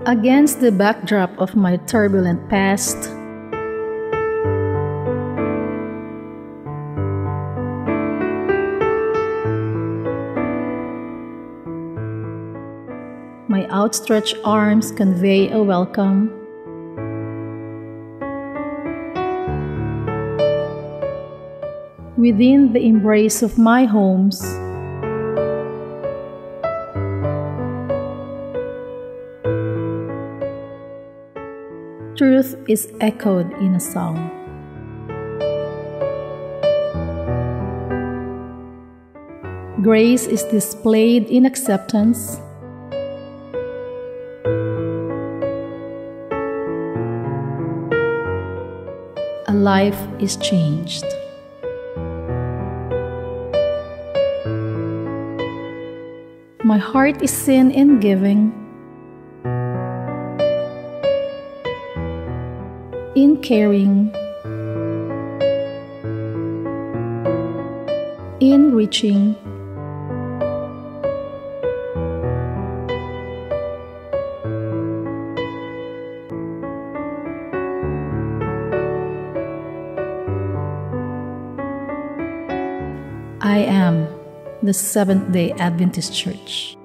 Speaker 4: Against the backdrop of my turbulent past, my outstretched arms convey a welcome. Within the embrace of my homes, truth is echoed in a song. Grace is displayed in acceptance. A life is changed. My heart is seen in giving, in caring, in reaching, I am the Seventh-day Adventist Church.